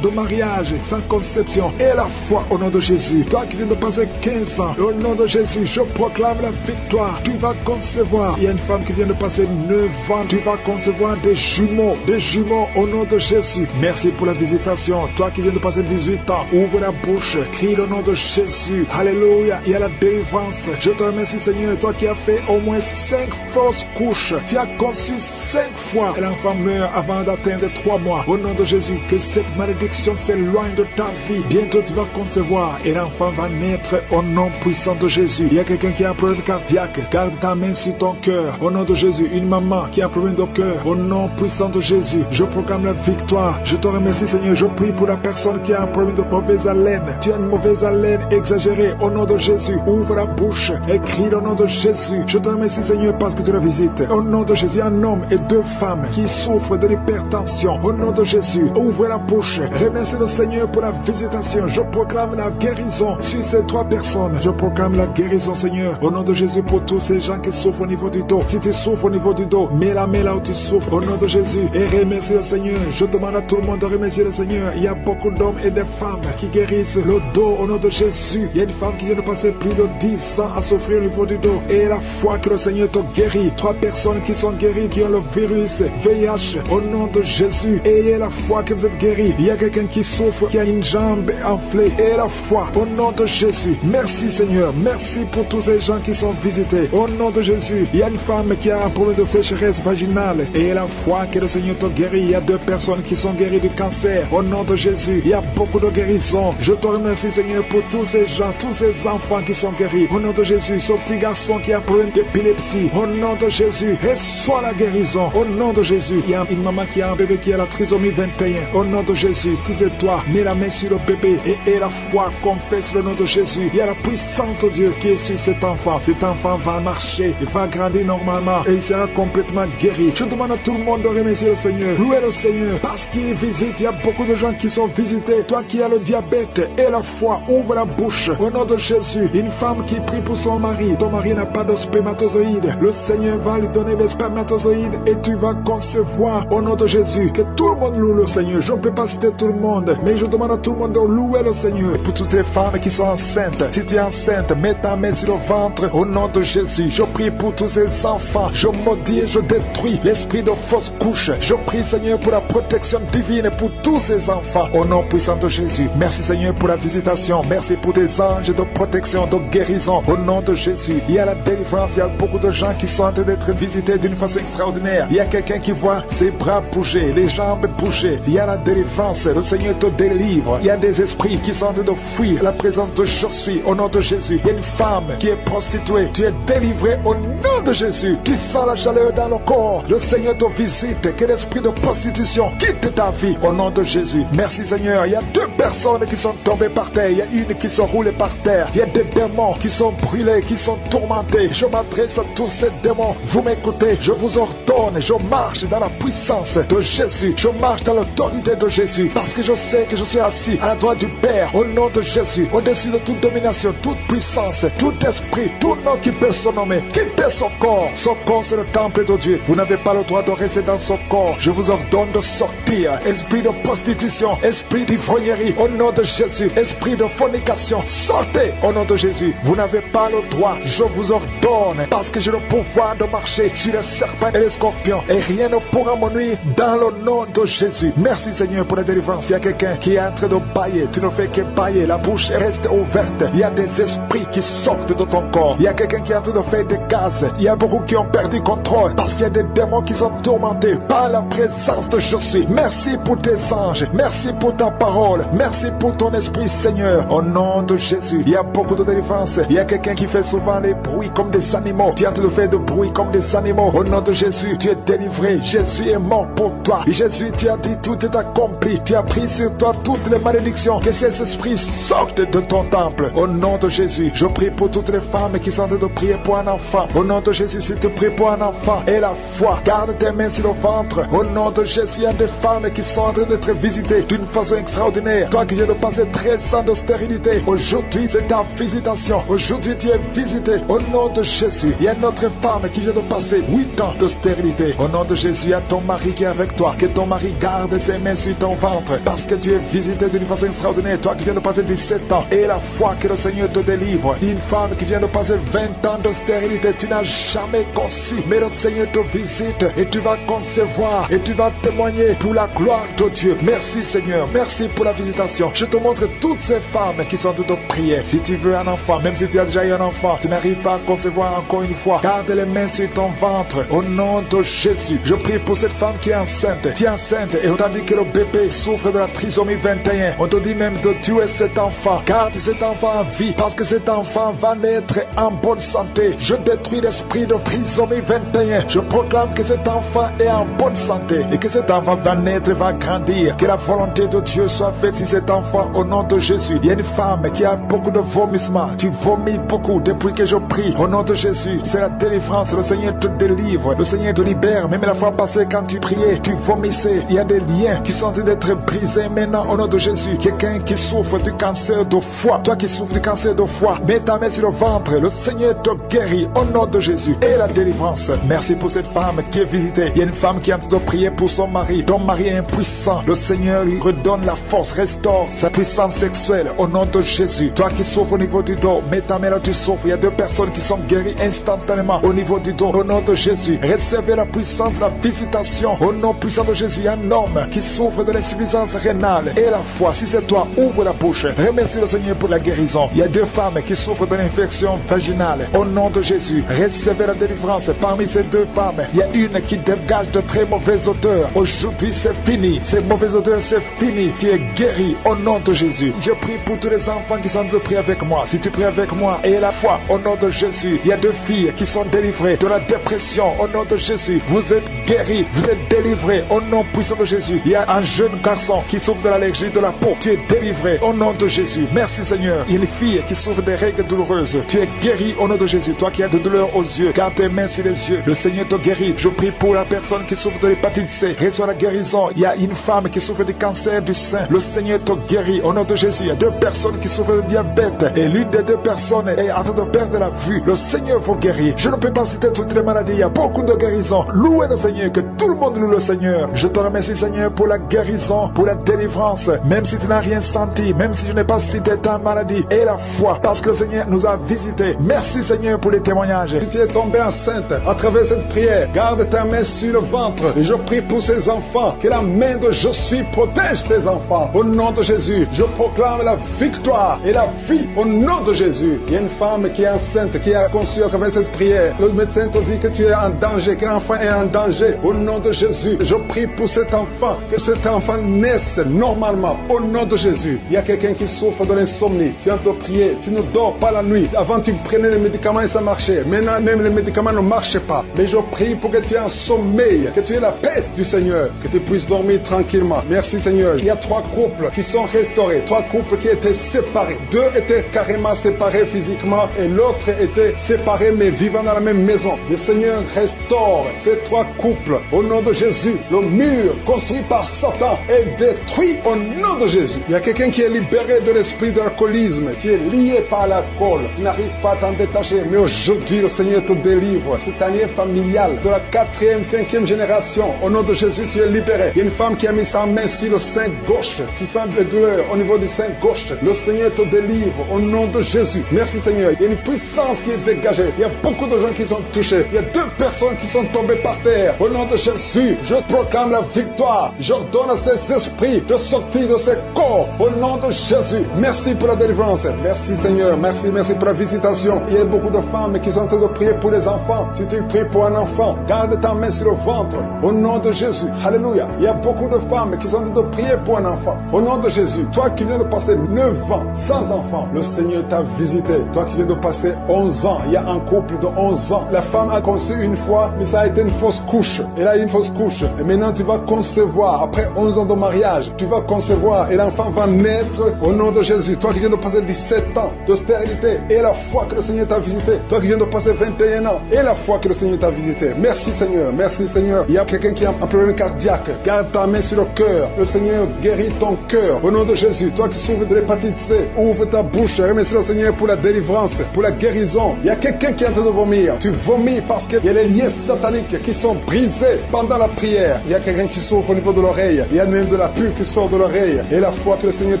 de mariage sans conception. Et la foi au nom de Jésus. Toi qui viens de passer 15 ans. Au nom de Jésus, je proclame la victoire. Tu vas concevoir. Il y a une femme qui vient de passer 9 ans. Tu vas concevoir des jumeaux. Des jumeaux au nom de Jésus. Merci pour la visitation. Toi qui viens de passer 18 ans. Ouvre la bouche. Crie le nom de Jésus. Alléluia. Il y a la délivrance. Je te remercie Seigneur. Toi qui as fait au moins 5 fausses couches. Tu as conçu 5 fois. Et l'enfant meurt avant d'atteindre 3 mois. Au nom de Jésus. Que cette malédiction s'éloigne de ta vie. Bientôt tu vas concevoir. Et l'enfant va naître au nom puissant de Jésus. Il y a quelqu'un qui a un problème cardiaque. Garde ta main sur ton cœur. Au nom de Jésus. Une maman qui a un problème de cœur. Au nom puissant de Jésus. Je proclame la victoire. Je te remercie Seigneur. Je prie pour la personne qui a un problème de mauvaise haleine. Tu as une mauvaise haleine exagérée. Au nom de Jésus. Ouvre la bouche et crie au nom de Jésus. Je te remercie Seigneur parce que tu la visites. Au nom de Jésus. Un homme et 2 femmes qui souffrent de l'hypertension. Au nom de Jésus. Ouvre la bouche. Remercie le Seigneur pour la visitation. Je proclame la guérison sur ces 3 personnes. Je proclame la guérison Seigneur. Au nom de Jésus pour tous ces gens qui souffrent au niveau du dos. Si tu souffres au niveau du dos, mets la main là où tu souffres. Au nom de Jésus. Et remercie le Seigneur. Je demande à tout le monde de remercier le Seigneur. Il y a beaucoup d'hommes et de femmes qui guérissent le dos au nom de Jésus. Il y a une femme qui vient de passer plus de 10 ans à souffrir au niveau du dos. Et la foi que le Seigneur te guérit. 3 personnes qui sont guéries, qui ont le virus VIH au nom de Jésus. Ayez la foi que vous êtes guéris. Il y a quelqu'un qui souffre, qui a une jambe enflée. Et la foi au nom de Jésus. Merci Seigneur. Merci pour tous ces gens qui sont visités. Au nom de Jésus. Il y a une femme qui a un problème de sécheresse vaginale. Et la foi que le Seigneur te guérit. Il y a 2 personnes qui sont guéries du cancer. Au nom de Jésus. Il y a beaucoup de guérisons. Je te remercie Seigneur pour tous ces gens, tous ces enfants qui sont guéris. Au nom de Jésus. Ce petit garçon qui a un problème d'épilepsie. Au nom de Jésus. Reçois la guérison. Au nom de Jésus. Il y a une maman qui a un bébé qui a la trisomie 21. Au nom de Jésus. Si c'est toi, mets la main sur le bébé et la foi, confesse le nom de Jésus. Il y a la puissance de Dieu qui est sur cet enfant. Cet enfant va marcher, il va grandir normalement et il sera complètement guéri. Je demande à tout le monde de remercier le Seigneur. Louez le Seigneur parce qu'il visite. Il y a beaucoup de gens qui sont visités. Toi qui as le diabète et la foi, ouvre la bouche. Au nom de Jésus, une femme qui prie pour son mari. Ton mari n'a pas de spermatozoïdes. Le Seigneur va lui donner les spermatozoïdes et tu vas concevoir au nom de Jésus. Que tout le monde loue le Seigneur. Je ne peux pas citer tout le monde, mais je demande à tout le monde de louer le Seigneur. Et pour toutes les femmes qui sont enceintes, si tu es enceinte, mets ta main sur le ventre au nom de Jésus. Je prie pour tous ces enfants. Je maudis et je détruis l'esprit de fausse couche. Je prie Seigneur pour la protection divine pour tous ces enfants au nom puissant de Jésus. Merci Seigneur pour la visitation. visitation. Merci pour tes anges de protection, de guérison. Au nom de Jésus, il y a la délivrance. Il y a beaucoup de gens qui sont en train d'être visités d'une façon extraordinaire. Il y a quelqu'un qui voit ses bras bouger, les jambes bouger. Il y a la délivrance. Le Seigneur te délivre. Il y a des esprits qui sont en train de fuir la présence de je suis. Au nom de Jésus, il y a une femme qui est prostituée. Tu es délivré au nom de Jésus. Tu sens la chaleur dans le corps. Le Seigneur te visite. Que l'esprit de prostitution quitte ta vie au nom de Jésus. Merci Seigneur. Il y a 2 personnes qui sont tombées par terre. Il y a une qui se roule par terre. Il y a des démons qui sont brûlés, qui sont tourmentés. Je m'adresse à tous ces démons. Vous m'écoutez. Je vous ordonne. Je marche dans la puissance de Jésus. Je marche dans l'autorité de Jésus. Parce que je sais que je suis assis à la droite du Père. Au nom de Jésus. Au-dessus de toute domination, toute puissance, tout esprit, tout nom qui peut se nommer. Quittez son corps. Son corps c'est le temple de Dieu. Vous n'avez pas le droit de rester dans son corps. Je vous ordonne de sortir. Esprit de prostitution, esprit d'ivrognerie, au nom de Jésus. Esprit de fornication, sortez au nom de Jésus. Vous n'avez pas le droit. Je vous ordonne, parce que j'ai le pouvoir de marcher sur les serpents et les scorpions, et rien ne pourra me nuire dans le nom de Jésus. Merci Seigneur pour la délivrance. Il y a quelqu'un qui est en train de bailler. Tu ne fais que bailler. La bouche reste ouverte. Il y a des esprits qui sortent de ton corps. Il y a quelqu'un qui est en train de faire des gaz. Il y a beaucoup qui ont perdu contrôle parce qu'il y a des démons qui sont tourmentés par la présence de je suis. Merci pour tes anges. Merci pour ta parole. Merci pour ton esprit Seigneur. Au nom de Jésus, il y a beaucoup de délivrance. Il y a quelqu'un qui fait souvent les bruits comme des animaux. Tu es en train de faire des bruits comme des animaux. Au nom de Jésus, tu es délivré. Jésus est mort pour toi. Et Jésus, tu as dit tout est accompli. Tu as pris sur toi toutes les malédictions. Que ces esprits sortent de ton temple. Au nom de Jésus, je prie pour toutes les femmes qui sont en train de prier pour un enfant. Au nom de Jésus, si tu pries pour un enfant et la foi, garde tes mains sur le ventre. Au nom de Jésus, il y a des femmes qui sont en train d'être visitées d'une façon extraordinaire. Toi qui viens de passer 13 ans de stérilité, aujourd'hui c'est ta visitation. Aujourd'hui tu es visité. Au nom de Jésus, il y a une autre femme qui vient de passer 8 ans de stérilité. Au nom de Jésus, il y a ton mari qui est avec toi. Que ton mari garde ses mains sur ton ventre, parce que tu es visité d'une façon extraordinaire. Toi qui viens de passer 17 ans, et la foi que le Seigneur te délivre. Une femme qui vient de passer 20 ans de stérilité, tu n'as jamais conçu, mais le Seigneur te visite et tu vas concevoir et tu vas témoigner pour la gloire de Dieu. Merci Seigneur, merci pour la visitation. Je te montre toutes ces femmes qui sont en train de prier. Si tu veux un enfant, même si tu as déjà eu un enfant, tu n'arrives pas à concevoir encore une fois, garde les mains sur ton ventre. Au nom de Jésus, je prie pour cette femme qui est enceinte. Tu es enceinte et on t'a dit que le bébé souffre de la trisomie 21. On te dit même de tuer cet enfant. Garde cet enfant en vie, parce que cet enfant va naître en bonne santé. Je détruis l'esprit de trisomie 21. Je proclame que cet enfant est en bonne santé et que cet enfant va naître, va grandir. Que la volonté de Dieu soit faite sur cet enfant au nom de Jésus. Il y a une femme qui a beaucoup de vomissements. Tu vomis beaucoup depuis que je prie. Au nom de Jésus, c'est la délivrance. Le Seigneur te délivre. Le Seigneur te libère. Même la fois passée quand tu priais, tu vomissais. Il y a des liens qui sont en train d'être brisés maintenant au nom de Jésus. Quelqu'un qui souffre du cancer de foie. Toi qui souffres du cancer de foie, mets ta main sur le ventre. Le Seigneur te guérit au nom de Jésus. Et la délivrance. Merci pour cette femme qui est visitée. Il y a une femme qui est en train de prier pour son mari. Ton mari est impuissant. Le Seigneur lui redonne la force, restaure sa puissance sexuelle au nom de Jésus. Toi qui souffres au niveau du dos, mets ta main là, tu souffres. Il y a 2 personnes qui sont guéries instantanément au niveau du dos. Au nom de Jésus, recevez la puissance, la visitation. Au nom puissant de Jésus, il y a un homme qui souffre de l'insuffisance rénale. Et la foi, si c'est toi, ouvre la bouche. Remercie le Seigneur pour la guérison. Il y a 2 femmes qui souffrent de l'infection vaginale. Au nom de Jésus, recevez la délivrance. Parmi ces 2 femmes, il y a une qui dégage de très mauvaises odeurs. Aujourd'hui, c'est fini. Ces mauvaises odeurs, c'est fini. Tu es guéri au nom de Jésus. Je prie pour tous les enfants qui sont en train de prier avec moi. Si tu pries avec moi et la foi, au nom de Jésus, il y a 2 filles qui sont délivrées de la dépression. Au nom de Jésus, vous êtes guéris, vous êtes délivrés au nom puissant de Jésus. Il y a un jeune garçon qui souffre de l'allergie de la peau. Tu es délivré au nom de Jésus. Merci Seigneur. Il y a une fille qui souffre des règles douloureuses. Tu es guéri au nom de Jésus. Toi qui as de douleurs aux yeux, garde tes mains sur les yeux. Le Seigneur te guérit. Je prie pour la personne qui souffre de l'hépatite C. Reçois la guérison. Il y a une femme qui souffre du cancer du sein. Le Seigneur te guérit au nom de Jésus. Il y a 2 personnes qui souffrent de diabète et l'une des 2 personnes est en train de perdre la vue. Le Seigneur vous guérit. Je ne peux pas citer toutes les maladies. Il y a beaucoup de guérisons. Louez le Seigneur, que tout le monde loue le Seigneur. Je te remercie Seigneur pour la guérison, pour la délivrance. Même si tu n'as rien senti, même si je n'ai pas cité ta maladie, et la foi, parce que le Seigneur nous a visités. Merci Seigneur pour les témoignages. Si tu es tombé enceinte à travers cette prière, garde ta main sur le ventre et je prie pour ces enfants. Que la main de je suis protège ces enfants. Au nom de Jésus, je proclame la victoire et la vie au nom de Jésus. Il y a une femme qui est enceinte, qui a conçu à travers cette prière. Le médecin te dit que tu es en danger, que l'enfant est en danger. Au nom de Jésus, je prie pour cet enfant, que cet enfant naisse normalement. Au nom de Jésus. Il y a quelqu'un qui souffre de l'insomnie. Tu viens de prier, tu ne dors pas la nuit. Avant, tu prenais les médicaments et ça marchait. Maintenant, même les médicaments ne marchent pas. Mais je prie pour que tu aies un sommeil, que tu aies la paix du Seigneur, que tu puisses dormir tranquillement. Merci Seigneur. Il y a 3 couples qui sont restaurés, 3 couples qui étaient séparés. 2 étaient carrément séparés physiquement et l'autre était séparé mais vivant dans la même maison. Le Seigneur restaure ces 3 couples au nom de Jésus. Le mur construit par Satan est détruit au nom de Jésus. Il y a quelqu'un qui est libéré de l'esprit d'alcoolisme. Tu es lié par l'alcool. Tu n'arrives pas à t'en détacher. Mais aujourd'hui, le Seigneur te délivre. Cette année familiale de la 4e, 5e génération. Au nom de Jésus, tu es libéré. Il y a une femme qui a mis sa main sur le sein gauche. Tu sens des douleurs au niveau du sein gauche. Le Seigneur te délivre au nom de Jésus. Merci Seigneur. Il y a une puissance qui est dégagée. Il y a beaucoup de gens qui sont touchés. Il y a 2 personnes qui sont tombées par terre. Au nom de Jésus, je proclame la victoire. J'ordonne à ces esprits de sortir de ces corps. Au nom de Jésus. Merci pour la délivrance. Merci Seigneur. Merci pour la visitation. Il y a beaucoup de femmes qui sont en train de prier pour les enfants. Si tu pries pour un enfant, garde ta main sur le ventre. Au nom de Jésus. Alléluia. Il y a beaucoup de femmes qui sont en train de prier pour un enfant. Au nom de Jésus. Toi qui viens de passer 9 ans sans enfant, le Seigneur t'a visité. Toi qui viens de passer 11 ans, il y a un couple de 11 ans. La femme a conçu une fois, mais ça a été une fausse couche. Elle a eu une fausse couche. Et maintenant tu vas concevoir. Après 11 ans de mariage, tu vas concevoir et l'enfant va naître au nom de Jésus. Toi qui viens de passer 17 ans de stérilité et la foi que le Seigneur t'a visité. Toi qui viens de passer 21 ans et la foi que le Seigneur t'a visité. Merci Seigneur. Merci Seigneur. Il y a quelqu'un qui a un problème cardiaque. Garde ta main sur le cœur. Le Seigneur guérit ton cœur. Au nom de Jésus. Toi qui souffres de l'hépatite C, ouvre ta bouche. Remercie le Seigneur pour la délivrance, pour la guérison. Il y a quelqu'un qui est en train de vomir. Tu vomis parce qu'il y a les liens sataniques qui sont brisés pendant la prière. Il y a quelqu'un qui souffre au niveau de l'oreille. Il y a même de la pus qui sort de l'oreille. Et la foi que le Seigneur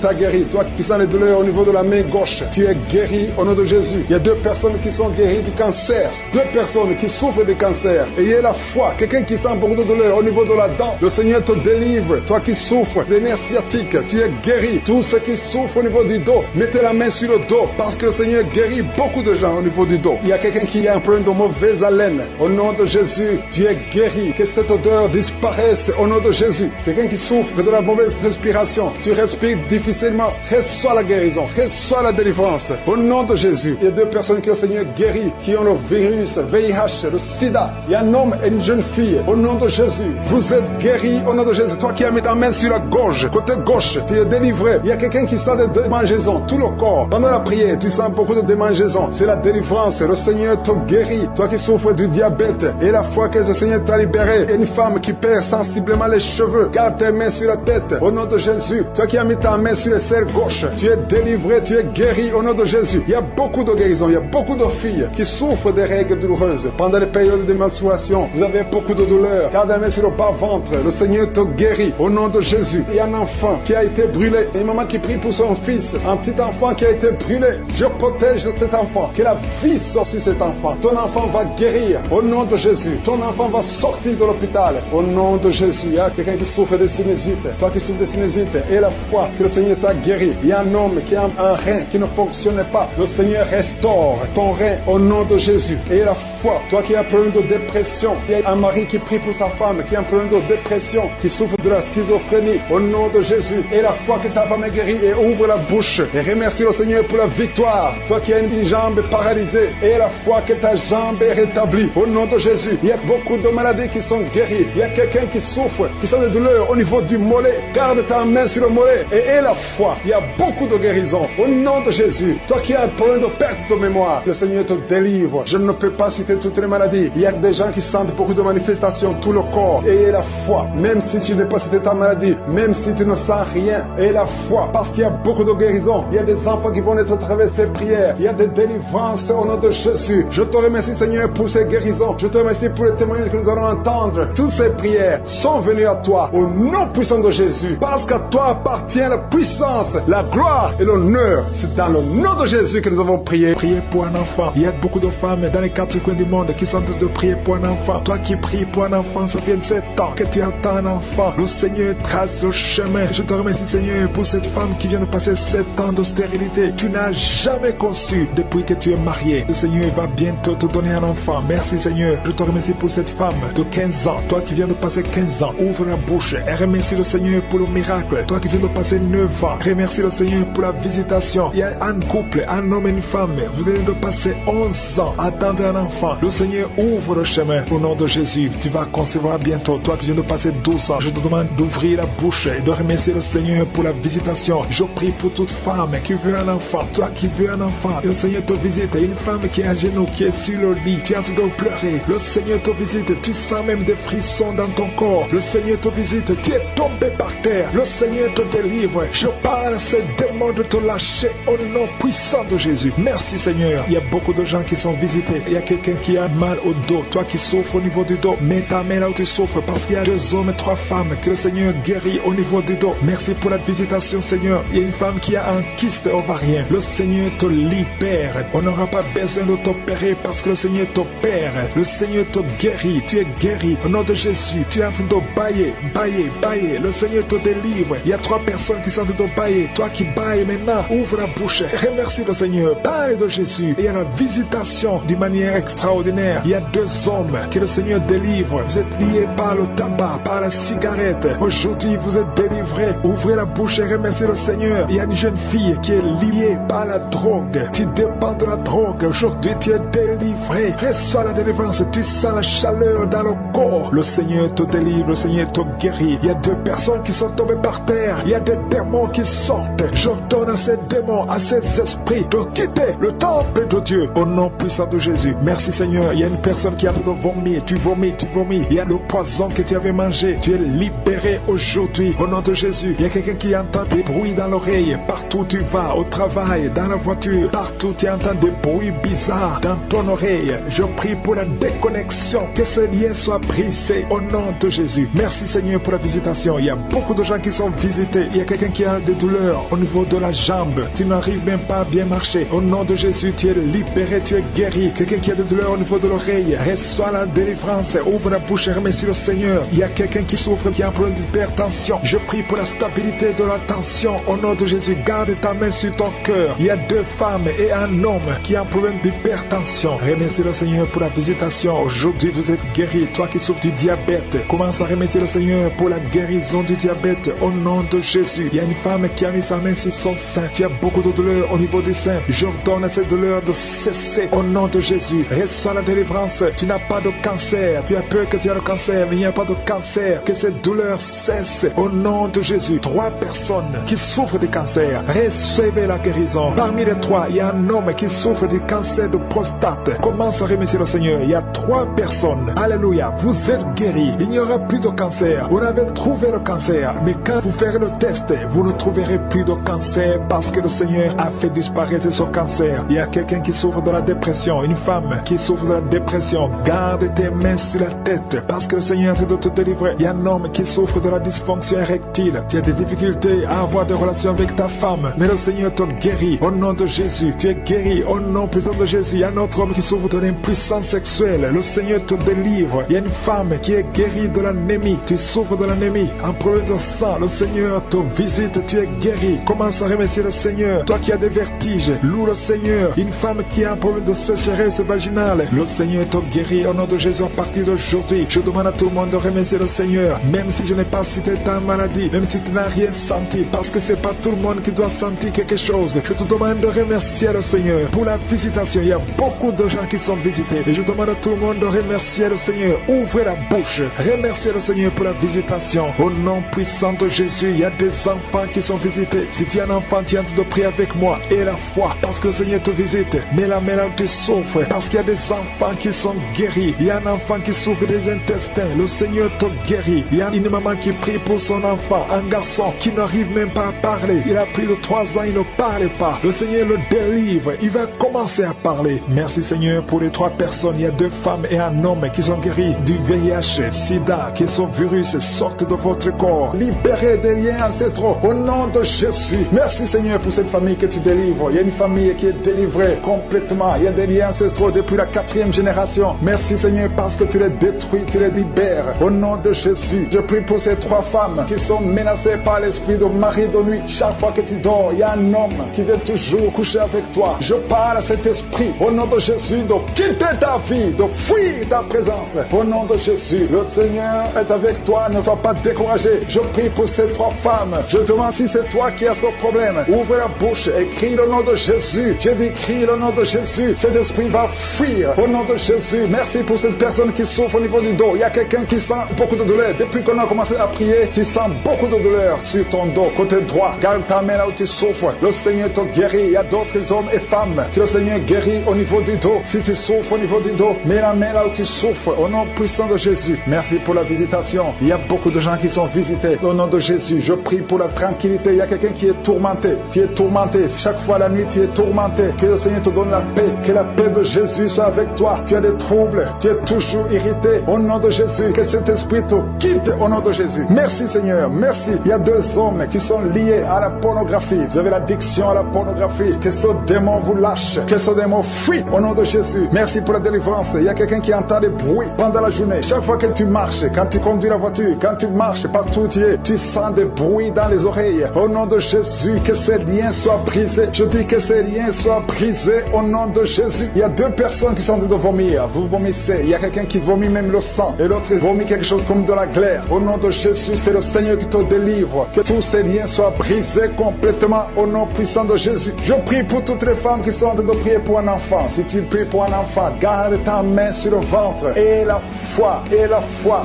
t'a guéri. Toi qui sens les douleurs au niveau de la main gauche, tu es guéri au nom de Jésus. Il y a 2 personnes qui sont guéries du cancer. 2 personnes qui souffrent de cancer. Et il y a la foi. Quelqu'un qui sent beaucoup de douleur au niveau de la dent. Le Seigneur te délivre. Toi qui souffres des nerfs sciatiques, tu es guéri. Tous ceux qui souffrent au niveau du dos, mettez la main sur le dos parce que le Seigneur guérit beaucoup de gens au niveau du dos. Il y a quelqu'un qui a un problème de mauvaise haleine. Au nom de Jésus, tu es guéri. Que cette odeur disparaisse au nom de Jésus. Quelqu'un qui souffre de la mauvaise respiration, tu respires difficilement. Reçois la guérison, reçois la délivrance. Au nom de Jésus, il y a 2 personnes que le Seigneur guérit, qui ont le virus, VIH, le sida. Il y a un homme et une jeune fille. Au nom de Jésus, vous êtes guéris au nom de Jésus. Toi qui as mis ta main sur la gorge, côté gauche, tu es délivré. Il y a quelqu'un qui sent des démangeaisons, tout le corps. Pendant la prière, tu sens beaucoup de démangeaisons. C'est la délivrance. Le Seigneur te guérit. Toi qui souffres du diabète et la foi que le Seigneur t'a libéré. Il y a une femme qui perd sensiblement les cheveux. Garde tes mains sur la tête. Au nom de Jésus. Toi qui as mis ta main sur le cerveau gauche, tu es délivré, tu es guéri au nom de Jésus. Il y a beaucoup de guérisons. Il y a beaucoup de filles qui souffrent des règles douloureuses. Pendant les périodes de menstruation, vous avez beaucoup de douleurs. Garde la main sur le bas-ventre. Le Seigneur te guérit au nom de Jésus. Il y a un enfant qui a été brûlé. Une maman qui prie pour son fils. Un petit enfant qui a été brûlé. Je protège cet enfant. Que la vie sorte sur cet enfant. Ton enfant va guérir au nom de Jésus. Ton enfant va sortir de l'hôpital au nom de Jésus. Il y a quelqu'un qui souffre de sinusite. Toi qui souffres de sinusite et la foi que le Seigneur t'a guéri. Il y a un homme qui a un rein qui ne fonctionnait pas. Le Seigneur restaure ton rein au nom de Jésus. Et la foi, toi qui as un problème de dépression. Il y a un mari qui prie pour sa femme qui a un problème de dépression, qui souffre de la schizophrénie au nom de Jésus. Et la foi que ta femme est guérie et ouvre la bouche et remercie le Seigneur pour la victoire. Toi qui as une jambe paralysée et la foi que ta jambe est rétablie au nom de Jésus. Il y a beaucoup de maladies qui sont guéries. Il y a quelqu'un qui souffre, qui sent des douleurs au niveau du mollet. Garde ta main sur le mollet et aie la foi. Il y a beaucoup de guérisons au nom de Jésus. Toi qui as un problème de perte de mémoire, le Seigneur te délivre. Je ne peux pas citer toutes les maladies. Il y a des gens qui sentent beaucoup de manifestations, tout le corps. Et aie la foi, même si tu n'es pas cité ta maladie, même si tu ne sens rien, aie la foi, parce qu'il y a beaucoup de guérisons. Il y a des enfants qui vont être à travers ces prières. Il y a des délivrances au nom de Jésus. Je te remercie Seigneur pour ces guérisons. Je te remercie pour les témoignages que nous allons entendre. Toutes ces prières sont venues à toi au nom puissant de Jésus, parce qu'à toi appartient la puissance, la gloire et l'honneur. C'est dans le nom de Jésus que nous avons prié. Priez pour un enfant. Il y a beaucoup de femmes dans les 4 coins du monde qui sont en train de prier pour un enfant. Toi qui pries pour un enfant, ça fait 7 ans que tu attends un enfant. Le Seigneur trace le chemin. Je te remercie Seigneur pour cette femme qui vient de passer passé 7 ans de stérilité. Tu n'as jamais conçu depuis que tu es marié. Le Seigneur va bientôt te donner un enfant. Merci Seigneur. Je te remercie pour cette femme de 15 ans. Toi qui viens de passer 15 ans, ouvre la bouche et remercie le Seigneur pour le miracle. Toi qui viens de passer 9 ans, remercie le Seigneur pour la visitation. Il y a un couple, un homme et une femme. Vous venez de passer 11 ans, attendre un enfant. Le Seigneur ouvre le chemin. Au nom de Jésus, tu vas concevoir bientôt. Toi qui viens de passer 12 ans, je te demande d'ouvrir la bouche et de remercier le Seigneur pour la visitation. Je prie pour toute femme qui veut un enfant. Toi qui veux un enfant, le Seigneur te visite. Une femme qui est à genoux, qui est sur le lit, tu es en train de pleurer. Le Seigneur te visite. Tu sens même des frissons dans ton corps. Le Seigneur te visite. Tu es tombé par terre. Le Seigneur te délivre. Je parle à ces démons de te lâcher au nom puissant de Jésus. Merci Seigneur. Il y a beaucoup de gens qui sont visités. Il y a quelqu'un qui a mal au dos. Toi qui souffres au niveau du dos, mets ta main là où tu souffres, parce qu'il y a 2 hommes et 3 femmes que le Seigneur guérit au niveau du dos. Merci pour la visitation Seigneur. Il y a une femme qui a un kyste ovarien. Le Seigneur te libère. On n'aura pas besoin de t'opérer parce que le Seigneur t'opère. Le Seigneur te guérit. Tu es guéri au nom de Jésus. Tu es en train de bailler, bailler, bailler. Le Seigneur te délivre. Il y a 3 personnes qui sont en train de bailler. Toi qui bailles maintenant, ouvre la bouche. Remercie le Seigneur. Parle de Jésus. Et il y a la visitation d'une manière extraordinaire. Il y a 2 hommes que le Seigneur délivre. Vous êtes liés par le tabac, par la cigarette. Aujourd'hui, vous êtes délivrés. Ouvrez la bouche et remerciez le Seigneur. Il y a une jeune fille qui est liée par la drogue. Tu dépends de la drogue. Aujourd'hui, tu es délivré. Reçois la délivrance. Tu sens la chaleur dans le corps. Le Seigneur te délivre. Le Seigneur te guérit. Il y a 2 personnes qui sont tombées par terre. Il y a des démons qui sortent. J'ordonne à ces démons, à ces esprits de quitter le temple de Dieu au nom puissant de Jésus. Merci Seigneur. Il y a une personne qui a fait de vomir. Tu vomis, tu vomis. Il y a le poison que tu avais mangé. Tu es libéré aujourd'hui au nom de Jésus. Il y a quelqu'un qui entend des bruits dans l'oreille. Partout tu vas, au travail, dans la voiture, partout tu entends des bruits bizarres dans ton oreille. Je prie pour la déconnexion, que ce lien soit brisé au nom de Jésus. Merci Seigneur pour la visitation. Il y a beaucoup de gens qui sont visités. Il y a quelqu'un qui a des douleurs au niveau de la jambe. Tu n'arrives même pas à bien marcher. Au nom de Jésus, tu es libéré, tu es guéri. Quelqu'un qui a des douleurs au niveau de l'oreille, reçois la délivrance. Ouvre la bouche et remercie le Seigneur. Il y a quelqu'un qui souffre, qui a un problème d'hypertension. Je prie pour la stabilité de la tension. Au nom de Jésus, garde ta main sur ton cœur. Il y a 2 femmes et un homme qui a un problème d'hypertension. Remercie le Seigneur pour la visitation. Aujourd'hui, vous êtes guéri. Toi qui souffres du diabète, commence à remercier le Seigneur pour la guérison du diabète. Au nom de Jésus, il y a une femme qui a mis sa main sur son sein. Tu as beaucoup de douleurs au niveau du sein. J'ordonne à cette douleur de cesser. Au nom de Jésus, reçois la délivrance. Tu n'as pas de cancer. Tu as peur que tu as le cancer, mais il n'y a pas de cancer. Que cette douleur cesse. Au nom de Jésus, 3 personnes qui souffrent de cancer, recevez la guérison. Parmi les 3, il y a un homme qui souffre du cancer de prostate. Commence à remercier le Seigneur. Il y a 3 personnes. Alléluia. Vous êtes guéris. Il n'y aura plus de cancer. Vous avez trouvé le cancer. Mais quand vous ferez le test, vous ne trouverez plus de cancer parce que le Seigneur a fait disparaître ce cancer. Il y a quelqu'un qui souffre de la dépression. Une femme qui souffre de la dépression. Garde tes mains sur la tête parce que le Seigneur est en train de te délivrer. Il y a un homme qui souffre de la dysfonction érectile. Tu as des difficultés à avoir des relations avec ta femme, mais le Seigneur te guérit. Au nom de Jésus, tu es guéri. Au nom puissant de Jésus, il y a un autre homme qui souffre de l'impuissance sexuelle. Le Seigneur te délivre. Il y a une femme qui est guérie de l'anémie. Tu souffres de l'anémie, un problème de sang. Le Seigneur te visite. Tu es guéri. Commence à remercier le Seigneur. Toi qui as des vertiges, loue le Seigneur. Une femme qui a un problème de sécheresse vaginale, le Seigneur te guérit. Au nom de Jésus, à partir d'aujourd'hui, je demande à tout le monde de remercier le Seigneur. Même si je n'ai pas cité ta maladie, même si tu n'as rien senti, parce que c'est pas tout le monde qui doit sentir quelque chose. Je te demande de remercier le Seigneur pour la visitation. Il y a beaucoup de gens qui sont visités. Et je demande à tout le monde de remercier le Seigneur. Ouvrez la bouche. Remerciez le Seigneur pour la visitation. Au nom puissant de Jésus, il y a des enfants qui sont visités. Si tu es un enfant, tu es en train de prier avec moi. Et la foi, parce que le Seigneur te visite. Mais la main là où tu souffres, parce qu'il y a des enfants qui sont guéris. Il y a un enfant qui souffre des intestins. Le Seigneur te guérit. Il y a une maman qui prie pour son enfant. Un garçon qui n'arrive même pas à parler. Il a plus de 3 ans, il ne parle pas. Le Seigneur le délivre. Il va commencer à parler. Merci Seigneur pour les 3 personnes. Il y a 2 femmes et un homme qui sont guéris du VIH, SIDA, que ce virus sorte de votre corps. Libérez des liens ancestraux au nom de Jésus. Merci Seigneur pour cette famille que tu délivres. Il y a une famille qui est délivrée complètement. Il y a des liens ancestraux depuis la 4e génération. Merci Seigneur parce que tu les détruis, tu les libères. Au nom de Jésus, je prie pour ces 3 femmes qui sont menacées par l'esprit de mari de nuit. chaque fois que tu dors, il y a un homme qui veut toujours coucher avec toi. Je parle à cet esprit, au nom de Jésus, de quitter ta vie, de fuir ta présence. Au nom de Jésus, le Seigneur est avec toi, ne sois pas découragé. Je prie pour ces 3 femmes. Je te demande si c'est toi qui as ce problème. Ouvre la bouche et crie le nom de Jésus. Je dis crie le nom de Jésus. Cet esprit va fuir au nom de Jésus. Merci pour cette personne qui souffre au niveau du dos. Il y a quelqu'un qui sent beaucoup de douleur. Depuis qu'on a commencé à prier, tu sens beaucoup de douleur sur ton dos, côté droit. Garde ta main là où tu souffres. Le Seigneur te guérit. Il y a d'autres hommes et femmes que le Seigneur guérit au niveau du dos. Si tu souffres au niveau du dos, mets la main là où tu souffres. Au nom puissant de Jésus. Merci pour la visitation. Il y a beaucoup de gens qui sont visités. Au nom de Jésus, je prie pour la tranquillité. Il y a quelqu'un qui est tourmenté. Tu es tourmenté. Chaque fois la nuit, tu es tourmenté. Que le Seigneur te donne la paix. Que la paix de Jésus soit avec toi. Tu as des troubles. Tu es toujours irrité. Au nom de Jésus, que cet esprit te quitte au nom de Jésus. Merci Seigneur. Merci. Il y a 2 hommes qui sont liés à la pornographie. Vous avez l'addiction à la pornographie. Que ce démon vous lâche. Que ce démon fuit au nom de Jésus. Merci pour la délivrance. Il y a quelqu'un qui entend des bruits pendant la journée. Chaque fois que tu marches, quand tu conduis la voiture, quand tu marches partout où tu es, tu sens des bruits dans les oreilles. Au nom de Jésus, que ces liens soient brisés. Je dis que ces liens soient brisés au nom de Jésus. Il y a 2 personnes qui sont en train de vomir. Vous vomissez. Il y a quelqu'un qui vomit même le sang. Et l'autre vomit quelque chose comme de la glaire. Au nom de Jésus, c'est le Seigneur qui te délivre. Que tous ces liens soient brisés complètement au nom puissant de Jésus. Je prie pour toutes les femmes qui sont en train de prier pour un enfant. Si tu pries pour un enfant, garde ta main sur le ventre. Et la foi.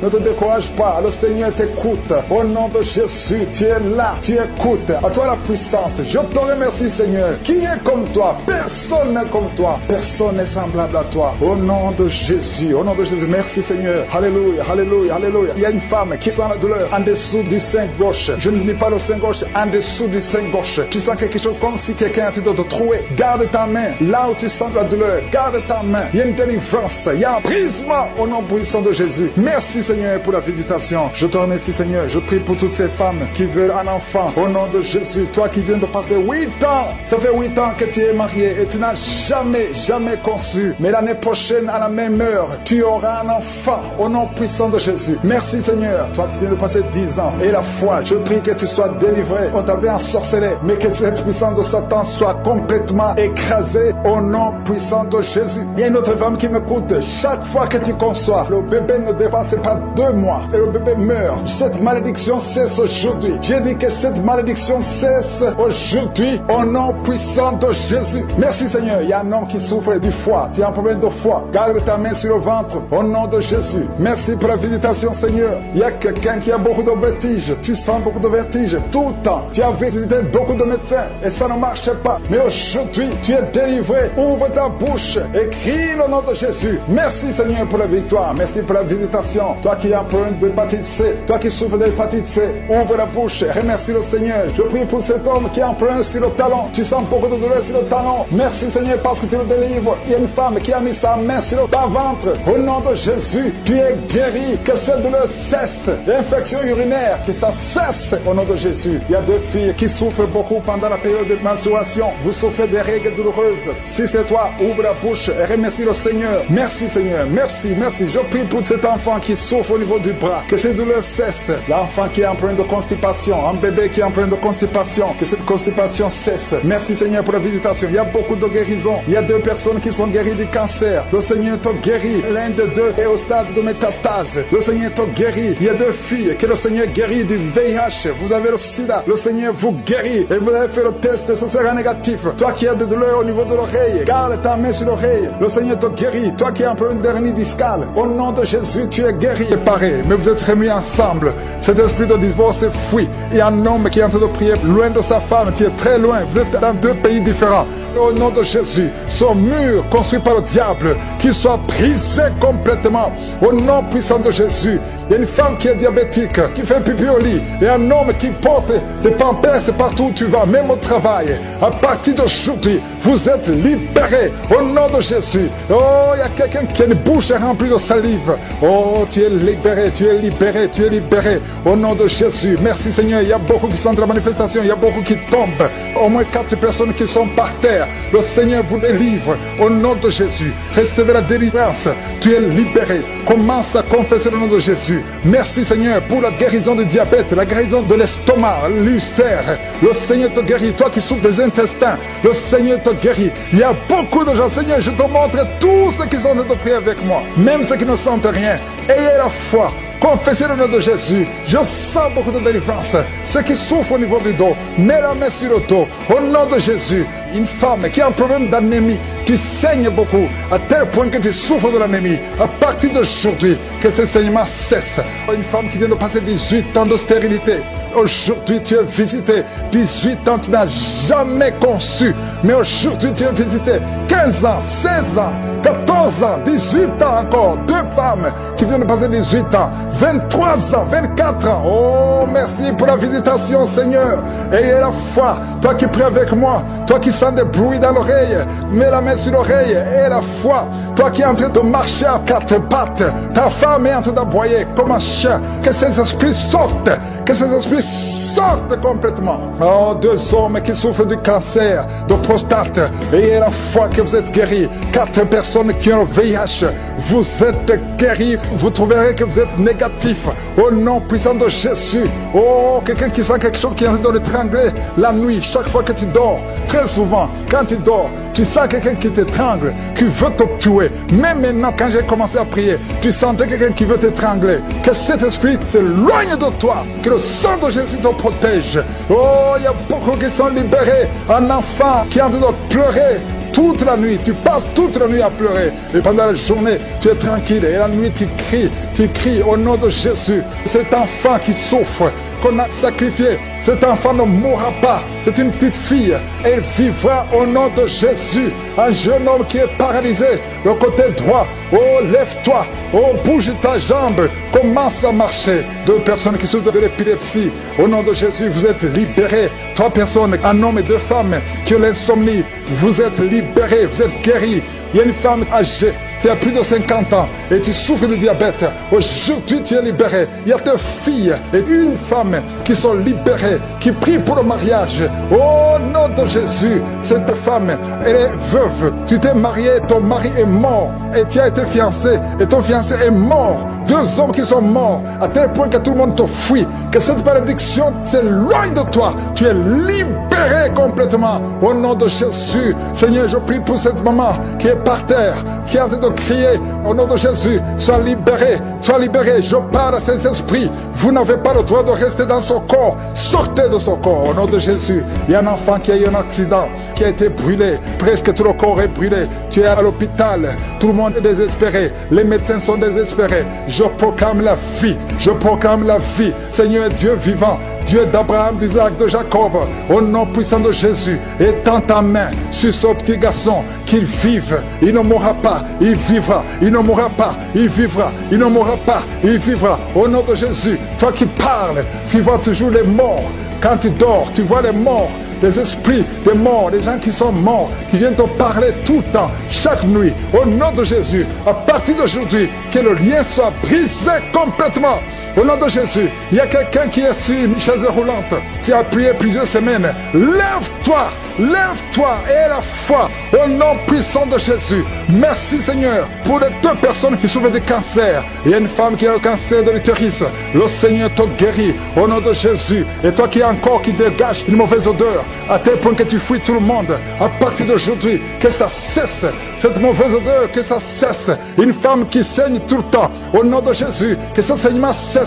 Ne te décourage pas. Le Seigneur t'écoute. Au nom de Jésus, tu es là. Tu écoutes. À toi la puissance. Je te remercie Seigneur. Qui est comme toi? Personne n'est comme toi. Personne n'est semblable à toi. Au nom de Jésus. Au nom de Jésus. Merci Seigneur. Alléluia. Alléluia. Alléluia. Il y a une femme qui sent la douleur en dessous du sein gauche. Je ne dis pas le sein gauche. En dessous du sein gauche. Tu sens quelque chose comme si quelqu'un était de te trouer. Garde ta main. Là où tu sens la douleur. Garde ta main. Il y a une délivrance. Il y a un brisement au nom puissant de Jésus. Merci Seigneur pour la visitation. Je te remercie Seigneur. Je prie pour toutes ces femmes qui veulent un enfant. Au nom de Jésus. Toi qui viens de passer 8 ans. Ça fait 8 ans que tu es marié et tu n'as jamais conçu. Mais l'année prochaine à la même heure, tu auras un enfant. Au nom puissant de Jésus. Merci Seigneur. Toi qui viens de passer 10 ans. Et la foi. Je prie que tu sois délivré. On t'avait ensorcelé. Mais que cette puissance de Satan soit complètement écrasée. Au nom puissant de Jésus. Il y a une autre femme qui m'écoute. Chaque fois que tu conçois, le bébé ne dépasse pas 2 mois. Et le bébé meurt. Cette malédiction cesse aujourd'hui. J'ai dit que cette malédiction cesse aujourd'hui. Au nom puissant de Jésus. Merci Seigneur. Il y a un homme qui souffre du foie. Tu as un problème de foie. Garde ta main sur le ventre. Au nom de Jésus. Merci pour la visitation Seigneur. Il y a quelqu'un qui a beaucoup de vertiges. Tu sens beaucoup de vertiges tout le temps. Tu as visité beaucoup de médecins et ça ne marche pas. Mais aujourd'hui, tu es délivré. Ouvre ta bouche et crie le nom de Jésus. Merci Seigneur pour la victoire. Merci pour la visitation. Toi qui as un problème d'hépatite C. Toi qui souffres d'hépatite C. Ouvre la bouche. Remercie le Seigneur. Je prie pour cet homme qui a un problème sur le talon. Tu sens beaucoup de douleur sur le talon. Merci Seigneur parce que tu le délivres. Il y a une femme qui a mis sa main sur le ventre. Au nom de Jésus, tu es guéri. Que cette douleur cesse. L'infection urinaire, que ça cesse au nom de Jésus. Il y a 2 filles qui souffrent beaucoup pendant la période de menstruation. Vous souffrez des règles douloureuses. Si c'est toi, ouvre la bouche et remercie le Seigneur. Merci Seigneur. Merci. Je prie pour cet enfant qui souffre au niveau du bras. Que ces douleurs cessent. L'enfant qui est en problème de constipation. Un bébé qui est en problème de constipation. Que cette constipation cesse. Merci Seigneur pour la visitation. Il y a beaucoup de guérisons. Il y a 2 personnes qui sont guéries du cancer. Le Seigneur te guérit. L'un de 2 est au stade de métastase. Le Seigneur te guérit. Il y a 2 filles que le Seigneur guérit du VIH. Vous avez le sida. Le Seigneur vous guérit. Et vous avez fait le test et ce sera négatif. Toi qui as des douleurs au niveau de l'oreille, garde ta main sur l'oreille. Le Seigneur te guérit. Toi qui as un problème d'hernie discale, au nom de Jésus, tu es guéri. Séparés, mais vous êtes remis ensemble. Cet esprit de divorce est fui. Il y a un homme qui est en train de prier loin de sa femme. Tu es très loin. Vous êtes dans 2 pays différents. Au nom de Jésus, son mur construit par le diable, qu'il soit brisé complètement. Au nom puissant de Jésus. Il y a une femme qui est diabétique, qui fait pipi au lit. Et un homme qui porte des pampers partout où tu vas, même au travail. À partir d'aujourd'hui, vous êtes libérés. Au nom de Jésus. Oh, il y a quelqu'un qui a une bouche remplie de salive. Oh, tu es libéré, tu es libéré, tu es libéré. Au nom de Jésus. Merci Seigneur. Il y a beaucoup qui sont de la manifestation. Il y a beaucoup qui tombent. Au moins 4 personnes qui sont par terre. cancer. Le Seigneur vous délivre au nom de Jésus. Recevez la délivrance. Tu es libéré. Commence à confesser le nom de Jésus. Merci Seigneur pour la guérison du diabète, la guérison de l'estomac, l'ulcère. Le Seigneur te guérit. Toi qui souffres des intestins, le Seigneur te guérit. Il y a beaucoup de gens. Seigneur, je te montre tous ceux qui sont en train de prier avec moi, même ceux qui ne sentent rien. Ayez la foi. Confessez le nom de Jésus. Je sens beaucoup de délivrance. Ceux qui souffrent au niveau du dos, mets la main sur le dos. Au nom de Jésus, une femme qui a un problème d'anémie, qui saigne beaucoup, à tel point que tu souffres de l'anémie, à partir d'aujourd'hui, que ce saignement cesse. Une femme qui vient de passer 18 ans de stérilité, aujourd'hui tu es visité. 18 ans, tu n'as jamais conçu, mais aujourd'hui tu es visité. 15 ans, 16 ans, 14 ans, 18 ans encore. 2 femmes qui viennent de passer 18 ans, 23 ans, 24 ans. Oh, merci pour la visitation, Seigneur. Ayez la foi. Toi qui pries avec moi, toi qui sens des bruits dans l'oreille, mets la main sur l'oreille. Ayez la foi. Toi qui es en train de marcher à 4 pattes, ta femme est en train d'aboyer comme un chien. Que ces esprits sortent. Que ces esprits sortent complètement. Oh, 2 hommes qui souffrent du cancer de prostate. Ayez la foi que vous êtes guéris. 4 personnes qui ont le VIH. Vous êtes guéris. Vous trouverez que vous êtes négatif. Au nom puissant de Jésus. Oh, quelqu'un qui sent quelque chose qui est en train de l'étrangler la nuit, chaque fois que tu dors. Très souvent, quand tu dors, tu sens quelqu'un qui t'étrangle, qui veut te tuer. Même maintenant, quand j'ai commencé à prier, tu sentais quelqu'un qui veut t'étrangler. Que cet esprit s'éloigne de toi. Que le sang de Jésus te protège. Oh, il y a beaucoup qui sont libérés. Un enfant qui est en train de pleurer toute la nuit, tu passes toute la nuit à pleurer. Et pendant la journée, tu es tranquille. Et la nuit, tu cries au nom de Jésus. Cet enfant qui souffre, qu'on a sacrifié, cet enfant ne mourra pas. C'est une petite fille. Elle vivra au nom de Jésus. Un jeune homme qui est paralysé, le côté droit. Oh, lève-toi. Oh, bouge ta jambe. Commence à marcher. 2 personnes qui souffrent de l'épilepsie. Au nom de Jésus, vous êtes libérés. 3 personnes, un homme et 2 femmes qui ont l'insomnie. Vous êtes libérés. Vous êtes guéris. Il y a une femme âgée, tu as plus de 50 ans et tu souffres de diabète. Aujourd'hui, tu es libéré. Il y a 2 filles et une femme qui sont libérées, qui prient pour le mariage. Au nom de Jésus, cette femme, elle est veuve. Tu t'es marié, ton mari est mort et tu as été fiancé et ton fiancé est mort. 2 hommes qui sont morts à tel point que tout le monde te fuit. Que cette malédiction s'éloigne de toi. Tu es libéré complètement. Au nom de Jésus, Seigneur, je prie pour cette maman qui est par terre, qui est en train de crier. Au nom de Jésus, sois libéré, sois libéré. Je parle à ces esprits. Vous n'avez pas le droit de rester dans son corps. Sortez de son corps. Au nom de Jésus, il y a un enfant qui a eu un accident, qui a été brûlé. Presque tout le corps est brûlé. Tu es à l'hôpital. Tout le monde est désespéré. Les médecins sont désespérés. Je proclame la vie. Je proclame la vie. Seigneur Dieu vivant, Dieu d'Abraham, d'Isaac, de Jacob, au nom puissant de Jésus, étends ta main sur ce petit garçon, qu'il vive. Il ne mourra pas, il vivra. Il ne mourra pas, il vivra. Il ne mourra pas, il vivra. Au nom de Jésus, toi qui parles, tu vois toujours les morts. Quand tu dors, tu vois les morts. Les esprits des morts, les gens qui sont morts, qui viennent te parler tout le temps, chaque nuit, au nom de Jésus, à partir d'aujourd'hui, que le lien soit brisé complètement. Au nom de Jésus, il y a quelqu'un qui est sur une chaise roulante. Tu as prié plusieurs semaines. Lève-toi, lève-toi et la foi au nom puissant de Jésus. Merci Seigneur pour les 2 personnes qui souffrent de cancer. Il y a une femme qui a le cancer de l'utérus. Le Seigneur te guérit au nom de Jésus. Et toi qui es encore qui dégage une mauvaise odeur, à tel point que tu fuis tout le monde, à partir d'aujourd'hui, que ça cesse. Cette mauvaise odeur, que ça cesse. Une femme qui saigne tout le temps, au nom de Jésus, que ce saignement cesse.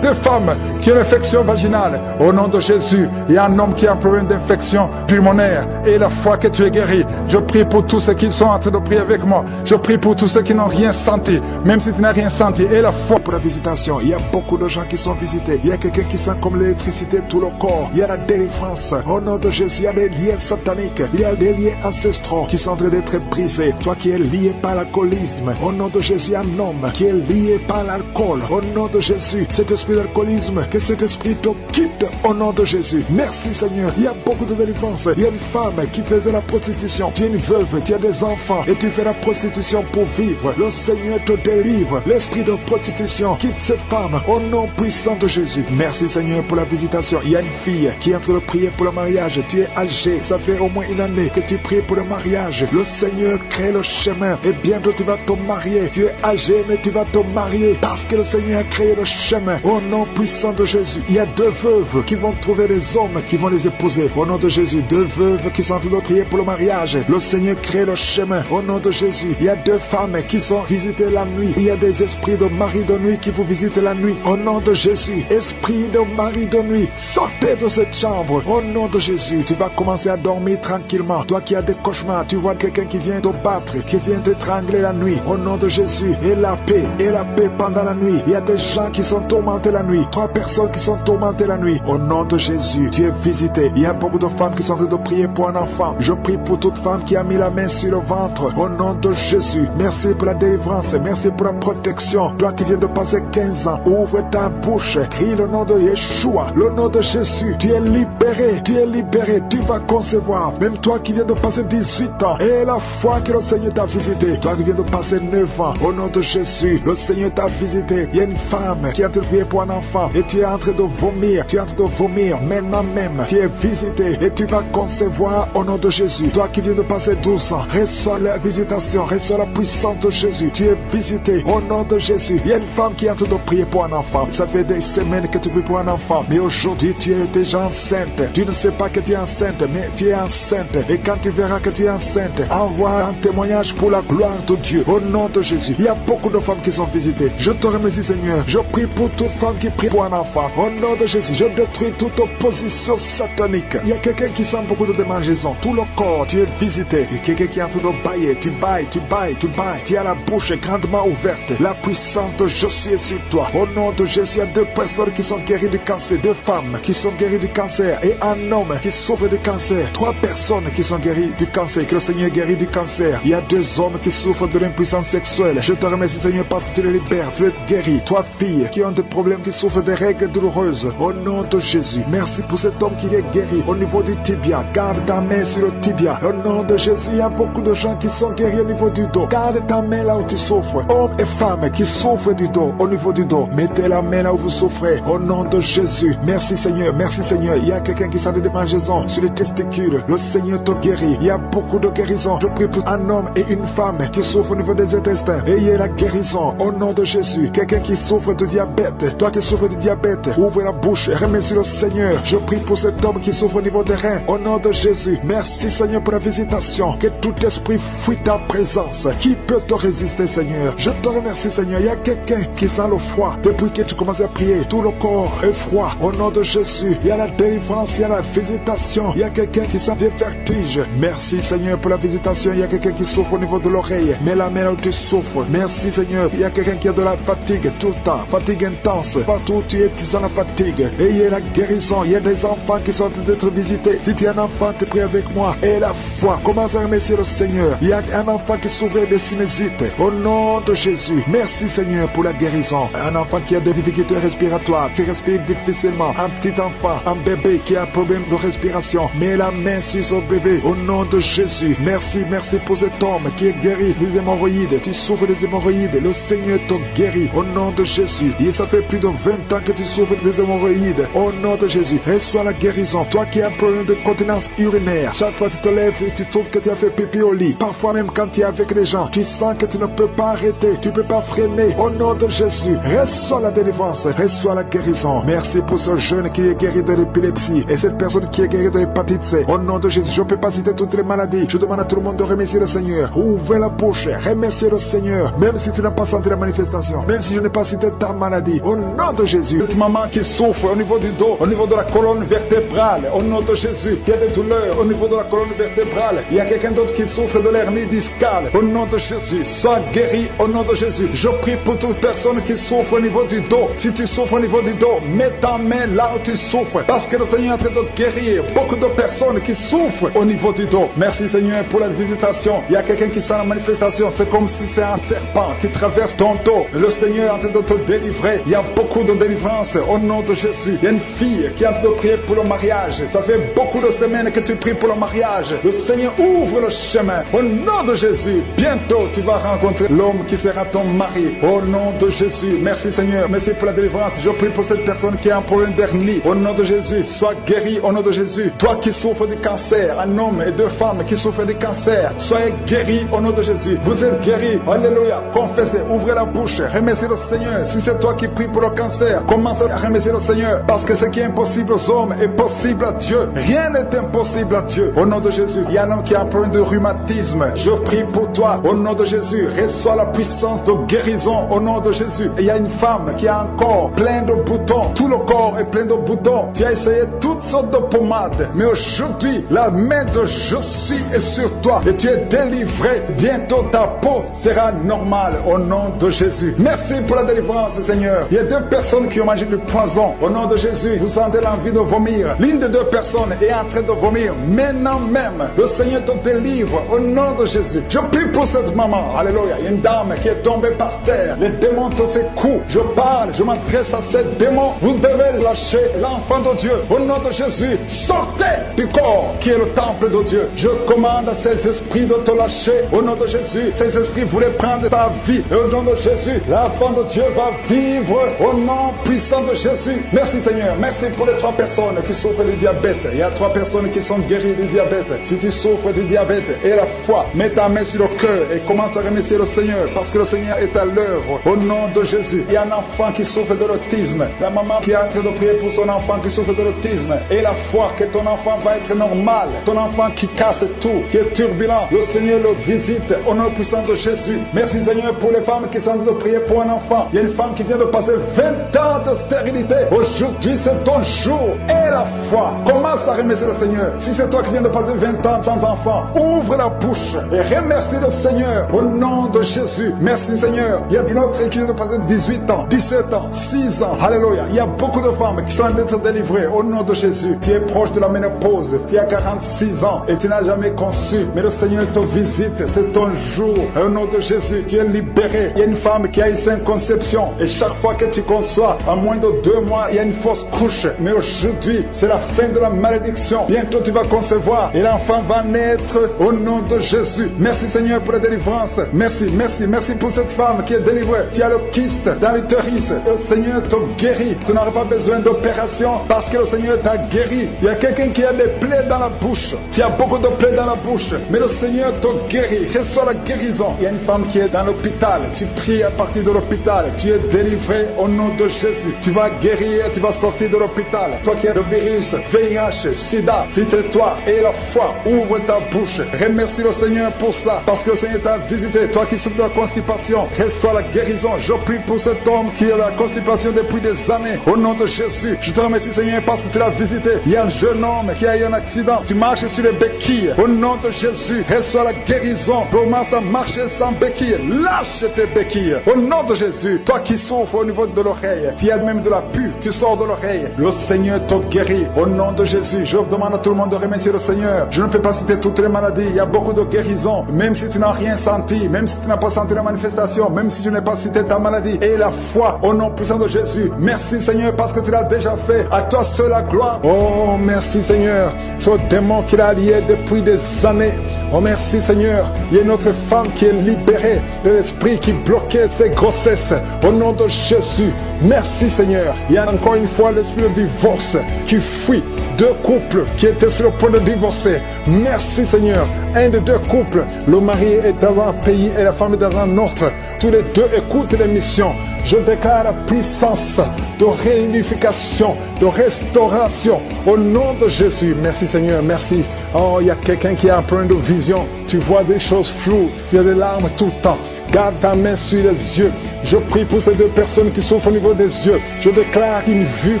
2 femmes qui ont une infection vaginale, au nom de Jésus. Il y a un homme qui a un problème d'infection pulmonaire. Et la foi que tu es guéri. Je prie pour tous ceux qui sont en train de prier avec moi. Je prie pour tous ceux qui n'ont rien senti, même si tu n'as rien senti. Et la foi pour la visitation. Il y a beaucoup de gens qui sont visités. Il y a quelqu'un qui sent comme l'électricité tout le corps. Il y a la délivrance. Au nom de Jésus, il y a des liens sataniques. Il y a des liens ancestraux qui sont en train d'être brisés. Toi qui es lié par l'alcoolisme, au nom de Jésus, un homme qui est lié par l'alcool. Au nom de Jésus, cet esprit d'alcoolisme, que cet esprit te quitte au nom de Jésus. Merci Seigneur. Il y a beaucoup de délivrance. Il y a une femme qui faisait la prostitution. Tu es une veuve, tu as des enfants et tu fais la prostitution pour vivre. Le Seigneur te délivre. L'esprit de prostitution quitte cette femme au nom puissant de Jésus. Merci Seigneur pour la visitation. Il y a une fille qui est en train de prier pour le mariage. Tu es âgé, ça fait au moins une année que tu pries pour le mariage. Le Seigneur crée le chemin et bientôt tu vas te marier. Tu es âgé mais tu vas te marier parce que le Seigneur a créé le chemin. Au nom puissant de Jésus, il y a 2 veuves qui vont trouver des hommes qui vont les épouser. Au nom de Jésus, 2 veuves qui sont en train de prier pour le mariage. Le Seigneur crée le chemin. Au nom de Jésus, il y a 2 femmes qui sont visitées la nuit. Il y a des esprits de mari de nuit qui vous visitent la nuit. Au nom de Jésus, esprit de mari de nuit, sortez de cette chambre. Au nom de Jésus, tu vas commencer à dormir tranquillement. Toi qui as des cauchemars, tu vois quelqu'un qui vient te battre, qui vient t'étrangler la nuit. Au nom de Jésus, et la paix pendant la nuit. Il y a des gens qui sont tourmentés la nuit. 3 personnes qui sont tourmentées la nuit. Au nom de Jésus, tu es visité. Il y a beaucoup de femmes qui sont en train de prier pour un enfant. Je prie pour toute femme qui a mis la main sur le ventre. Au nom de Jésus, merci pour la délivrance. Merci pour la protection. Toi qui viens de passer 15 ans, ouvre ta bouche. Crie le nom de Yeshua. Le nom de Jésus. Tu es libéré. Tu es libéré. Tu vas concevoir. Même toi qui viens de passer 18 ans. Et la foi que le Seigneur t'a visité. Toi qui viens de passer 9 ans. Au nom de Jésus, le Seigneur t'a visité. Il y a une femme qui est en train de prier pour un enfant. Et tu es en train de vomir. Tu es en train de vomir. Maintenant même, tu es visité. Et tu vas concevoir au nom de Jésus. Toi qui viens de passer 12 ans. Reçois la visitation. Reçois la puissance de Jésus. Tu es visité au nom de Jésus. Il y a une femme qui est en train de prier pour un enfant. Ça fait des semaines que tu pries pour un enfant. Mais aujourd'hui, tu es déjà enceinte. Tu ne sais pas que tu es enceinte, mais tu es enceinte. Et quand tu verras que tu es enceinte, envoie un témoignage pour la gloire de Dieu. Au nom de Jésus. Il y a beaucoup de femmes qui sont visitées. Je te remercie, Seigneur. Je prie pour toute femme qui prie pour un enfant. Au nom de Jésus, je détruis toute opposition satanique. Il y a quelqu'un qui sent beaucoup de démangeaisons. Tout le corps, tu es visité. Il y a quelqu'un qui est en train de bailler. Tu bailles, tu bailles, tu bailles. Tu as la bouche grandement ouverte. La puissance de Jésus est sur toi. Au nom de Jésus, il y a 2 personnes qui sont guéries du cancer. 2 femmes qui sont guéries du cancer. Et un homme qui souffre du cancer. 3 personnes qui sont guéries du cancer. Que le Seigneur guérit du cancer. Il y a 2 hommes qui souffrent de l'impuissance sexuelle. Je te remercie, Seigneur, parce que tu les libères. Vous êtes guéris. 3 filles qui ont des problèmes, qui souffrent de règles douloureuses. Au nom de Jésus. Merci pour cet homme qui est guéri au niveau du tibia. Garde ta main sur le tibia. Au nom de Jésus, il y a beaucoup de gens qui sont guéris au niveau du dos. Garde ta main là où tu souffres. Hommes et femmes qui souffrent du dos, au niveau du dos. Mettez la main là où vous souffrez. Au nom de Jésus. Merci Seigneur. Merci Seigneur. Il y a quelqu'un qui sent des démangeaisons sur les testicules. Le Seigneur te guérit. Il y a beaucoup de guérisons. Je prie pour un homme et une femme qui souffrent au niveau des intestins. Ayez la guérison. Au nom de Jésus. Quelqu'un qui souffre de diabète. Toi qui souffres de diabète. Ouvre la bouche. Remercie le Seigneur. Je prie pour cet homme qui souffre au niveau des reins. Au nom de Jésus. Merci Seigneur pour la visitation. Que tout esprit fuit ta présence. Qui peut te résister, Seigneur? Je te remercie, Seigneur. Il y a quelqu'un qui sent le froid. Depuis que tu commences à prier, tout le corps est froid. Au nom de Jésus, il y a la délivrance, il y a la visitation. Il y a quelqu'un qui sent des vertiges. Merci, Seigneur, pour la visitation. Il y a quelqu'un qui souffre au niveau de l'oreille. Mais la main où tu souffres. Merci, Seigneur. Il y a quelqu'un qui a de la fatigue tout le temps. Fatigue intense. Partout où tu es, tu sens la fatigue. Et il y a la guérison. Il y a des enfants qui sont en train d'être visités. Si tu es un enfant, tu pries avec moi. Et la foi. Commence à remercier le Seigneur. Il y a un enfant qui souffrait de sinusite. Au nom de Jésus. Merci Seigneur pour la guérison. Un enfant qui a des difficultés respiratoires. Tu respires difficilement. Un petit enfant, un bébé qui a un problème de respiration. Mets la main sur son bébé. Au nom de Jésus. Merci, merci pour cet homme qui est guéri des hémorroïdes. Tu souffres des hémorroïdes. Le Seigneur te guérit. Au nom de Jésus. Et ça fait plus de 20 ans que tu souffres des hémorroïdes. Au nom de Jésus. Reçois la guérison. Toi qui as un problème de continence urinaire. Chaque fois que tu te lèves et tu trouves que tu as fait pipi au lit. Parfois même quand tu es avec les gens, tu sens que tu ne peux pas arrêter. Tu ne peux pas freiner. Au nom de Jésus. Reçois la délivrance. Reçois la guérison. Merci pour ce jeune qui est guéri de l'épilepsie. Et cette personne qui est guérie de l'hépatite C. Au nom de Jésus. Je ne peux pas citer toutes les maladies. Je demande à tout le monde de remercier le Seigneur. Ouvrez la bouche. Remerciez le Seigneur. Même si tu n'as pas senti la manifestation. Même si je n'ai pas cité ta maladie. Au nom de Jésus. Cette maman qui souffre au niveau du dos, au niveau de la colonne vertébrale. Au nom de Jésus. Qui a des douleurs au niveau de la colonne vertébrale. Il y a quelqu'un d'autre qui souffre de l'hernie discale. Au nom de Jésus. Sois guéri au nom de Jésus. Je prie pour toute personne qui souffre au niveau du dos. Si tu souffres au niveau du dos, mets ta main là où tu souffres. Parce que le Seigneur est en train de guérir beaucoup de personnes qui souffrent au niveau du dos. Merci Seigneur pour la visitation. Il y a quelqu'un qui sent la manifestation. C'est comme si c'est un serpent qui traverse ton dos. Le Seigneur est en train de te délivrer. Il y a beaucoup de délivrance au nom de Jésus. Il y a une fille qui est en train de prier pour le mariage. Ça fait beaucoup de semaines personnes que tu pries pour le mariage, le Seigneur ouvre le chemin. Au nom de Jésus, bientôt tu vas rencontrer l'homme qui sera ton mari. Au nom de Jésus, merci Seigneur. Merci pour la délivrance. Je prie pour cette personne qui a un problème d'hernie. Au nom de Jésus, sois guéri au nom de Jésus. Toi qui souffres du cancer, un homme et deux femmes qui souffrent du cancer, soyez guéris au nom de Jésus. Vous êtes guéris. Alléluia. Confessez, ouvrez la bouche, remerciez le Seigneur. Si c'est toi qui pries pour le cancer, commence à remercier le Seigneur. Parce que ce qui est impossible aux hommes est possible à Dieu. Rien n'est impossible à Dieu. Au nom de Jésus, il y a un homme qui a un problème de rhumatisme. Je prie pour toi. Au nom de Jésus, reçois la puissance de guérison. Au nom de Jésus. Et il y a une femme qui a un corps plein de boutons. Tout le corps est plein de boutons. Tu as essayé toutes sortes de pommades. Mais aujourd'hui, la main de je suis est sur toi. Et tu es délivré. Bientôt ta peau sera normale. Au nom de Jésus. Merci pour la délivrance, Seigneur. Il y a deux personnes qui ont mangé du poison. Au nom de Jésus, vous sentez l'envie de vomir. L'une des deux personnes est en train de vomir. Maintenant même, le Seigneur te délivre. Au nom de Jésus. Je prie pour cette maman. Alléluia. Il y a une dame qui est tombée par terre. Les démons te secouent. Je parle, je m'adresse à ces démons. Vous devez lâcher l'enfant de Dieu. Au nom de Jésus, sortez du corps qui est le temple de Dieu. Je commande à ces esprits de te lâcher. Au nom de Jésus, ces esprits voulaient prendre ta vie. Et au nom de Jésus, l'enfant de Dieu va vivre au nom puissant de Jésus. Merci Seigneur. Merci pour les 3 personnes qui souffrent du diabète. Il y a 3 personnes qui sont guéries du diabète. Si tu souffres du diabète et la foi, mets ta main sur le cœur et commence à remercier le Seigneur parce que le Seigneur est à l'œuvre. Au nom de Jésus, il y a un enfant qui souffre de l'autisme. La maman qui est en train de prier pour son enfant qui souffre de l'autisme. Et la foi que ton enfant va être normal. Ton enfant qui casse tout, qui est turbulent. Le Seigneur le visite au nom puissant de Jésus. Merci Seigneur pour les femmes qui sont en train de prier pour un enfant. Il y a une femme qui vient de passer 20 ans de stérilité. Aujourd'hui c'est ton jour. Et la foi. Commence à remercier le Seigneur. Si c'est toi qui viens de passer 20 ans sans enfant, ouvre la bouche et remercie le Seigneur au nom de Jésus. Merci Seigneur. Il y a une autre qui vient de passer 18 ans, 17 ans, 6 ans. Alléluia. Il y a beaucoup de femmes qui sont en train d'être délivrées au nom de Jésus. Tu es proche de la ménopause. Tu as 46 ans et tu n'as jamais conçu. Mais le Seigneur te visite. C'est ton jour. Au nom de Jésus, tu es libéré. Il y a une femme qui a eu 5 conceptions. Et chaque fois que tu conçois, en moins de 2 mois, il y a une fausse couche. Mais aujourd'hui, c'est la fin de la malédiction. Bientôt tu vas concevoir et l'enfant va naître au nom de Jésus. Merci Seigneur pour la délivrance. Merci, merci, merci pour cette femme qui est délivrée. Tu as le kyste dans l'utérus. Le Seigneur te guérit. Tu n'auras pas besoin d'opération parce que le Seigneur t'a guéri. Il y a quelqu'un qui a des plaies dans la bouche. Tu as beaucoup de plaies dans la bouche. Mais le Seigneur te guérit. Reçois la guérison. Il y a une femme qui est dans l'hôpital. Tu pries à partir de l'hôpital. Tu es délivré au nom de Jésus. Tu vas guérir. Tu vas sortir de l'hôpital. Toi qui as le virus, VIH, SIDA, si c'est toi et la foi, ouvre ta bouche. Remercie le Seigneur pour ça. Parce que le Seigneur t'a visité. Toi qui souffres de la constipation, reçois la guérison. Je prie pour cet homme qui a la constipation depuis des années. Au nom de Jésus, je te remercie Seigneur parce que tu l'as visité. Il y a un jeune homme qui a eu un accident. Tu marches sur les béquilles. Au nom de Jésus, reçois la guérison. Commence à marcher sans béquilles. Lâche tes béquilles. Au nom de Jésus, toi qui souffres au niveau de l'oreille, tu as même de la pus qui sort de l'oreille. Le Seigneur te guérit. Au nom de Jésus, je demande à tout le monde de remercier le Seigneur. Je ne peux pas citer toutes les maladies. Il y a beaucoup de guérisons. Même si tu n'as rien senti, même si tu n'as pas senti la manifestation, même si je n'ai pas cité ta maladie. Et la foi au nom puissant de Jésus. Merci Seigneur parce que tu l'as déjà fait. À toi seul la gloire. Oh, merci Seigneur. Ce démon qui l'a lié depuis des années. Oh, merci Seigneur. Il y a une autre femme qui est libérée de l'esprit qui bloquait ses grossesses. Au nom de Jésus. Merci Seigneur. Il y a encore une fois l'esprit de divorce qui fuit 2 couples qui étaient sur le point de divorcer. Merci Seigneur. Un des 2 couples, le mari est dans un pays et la femme est dans un autre. Tous les 2 écoutent l'émission. Je déclare la puissance de réunification, de restauration au nom de Jésus. Merci Seigneur, merci. Oh, il y a quelqu'un qui a un problème de vision. Tu vois des choses floues, tu as des larmes tout le temps. Garde ta main sur les yeux. Je prie pour ces 2 personnes qui souffrent au niveau des yeux. Je déclare une vue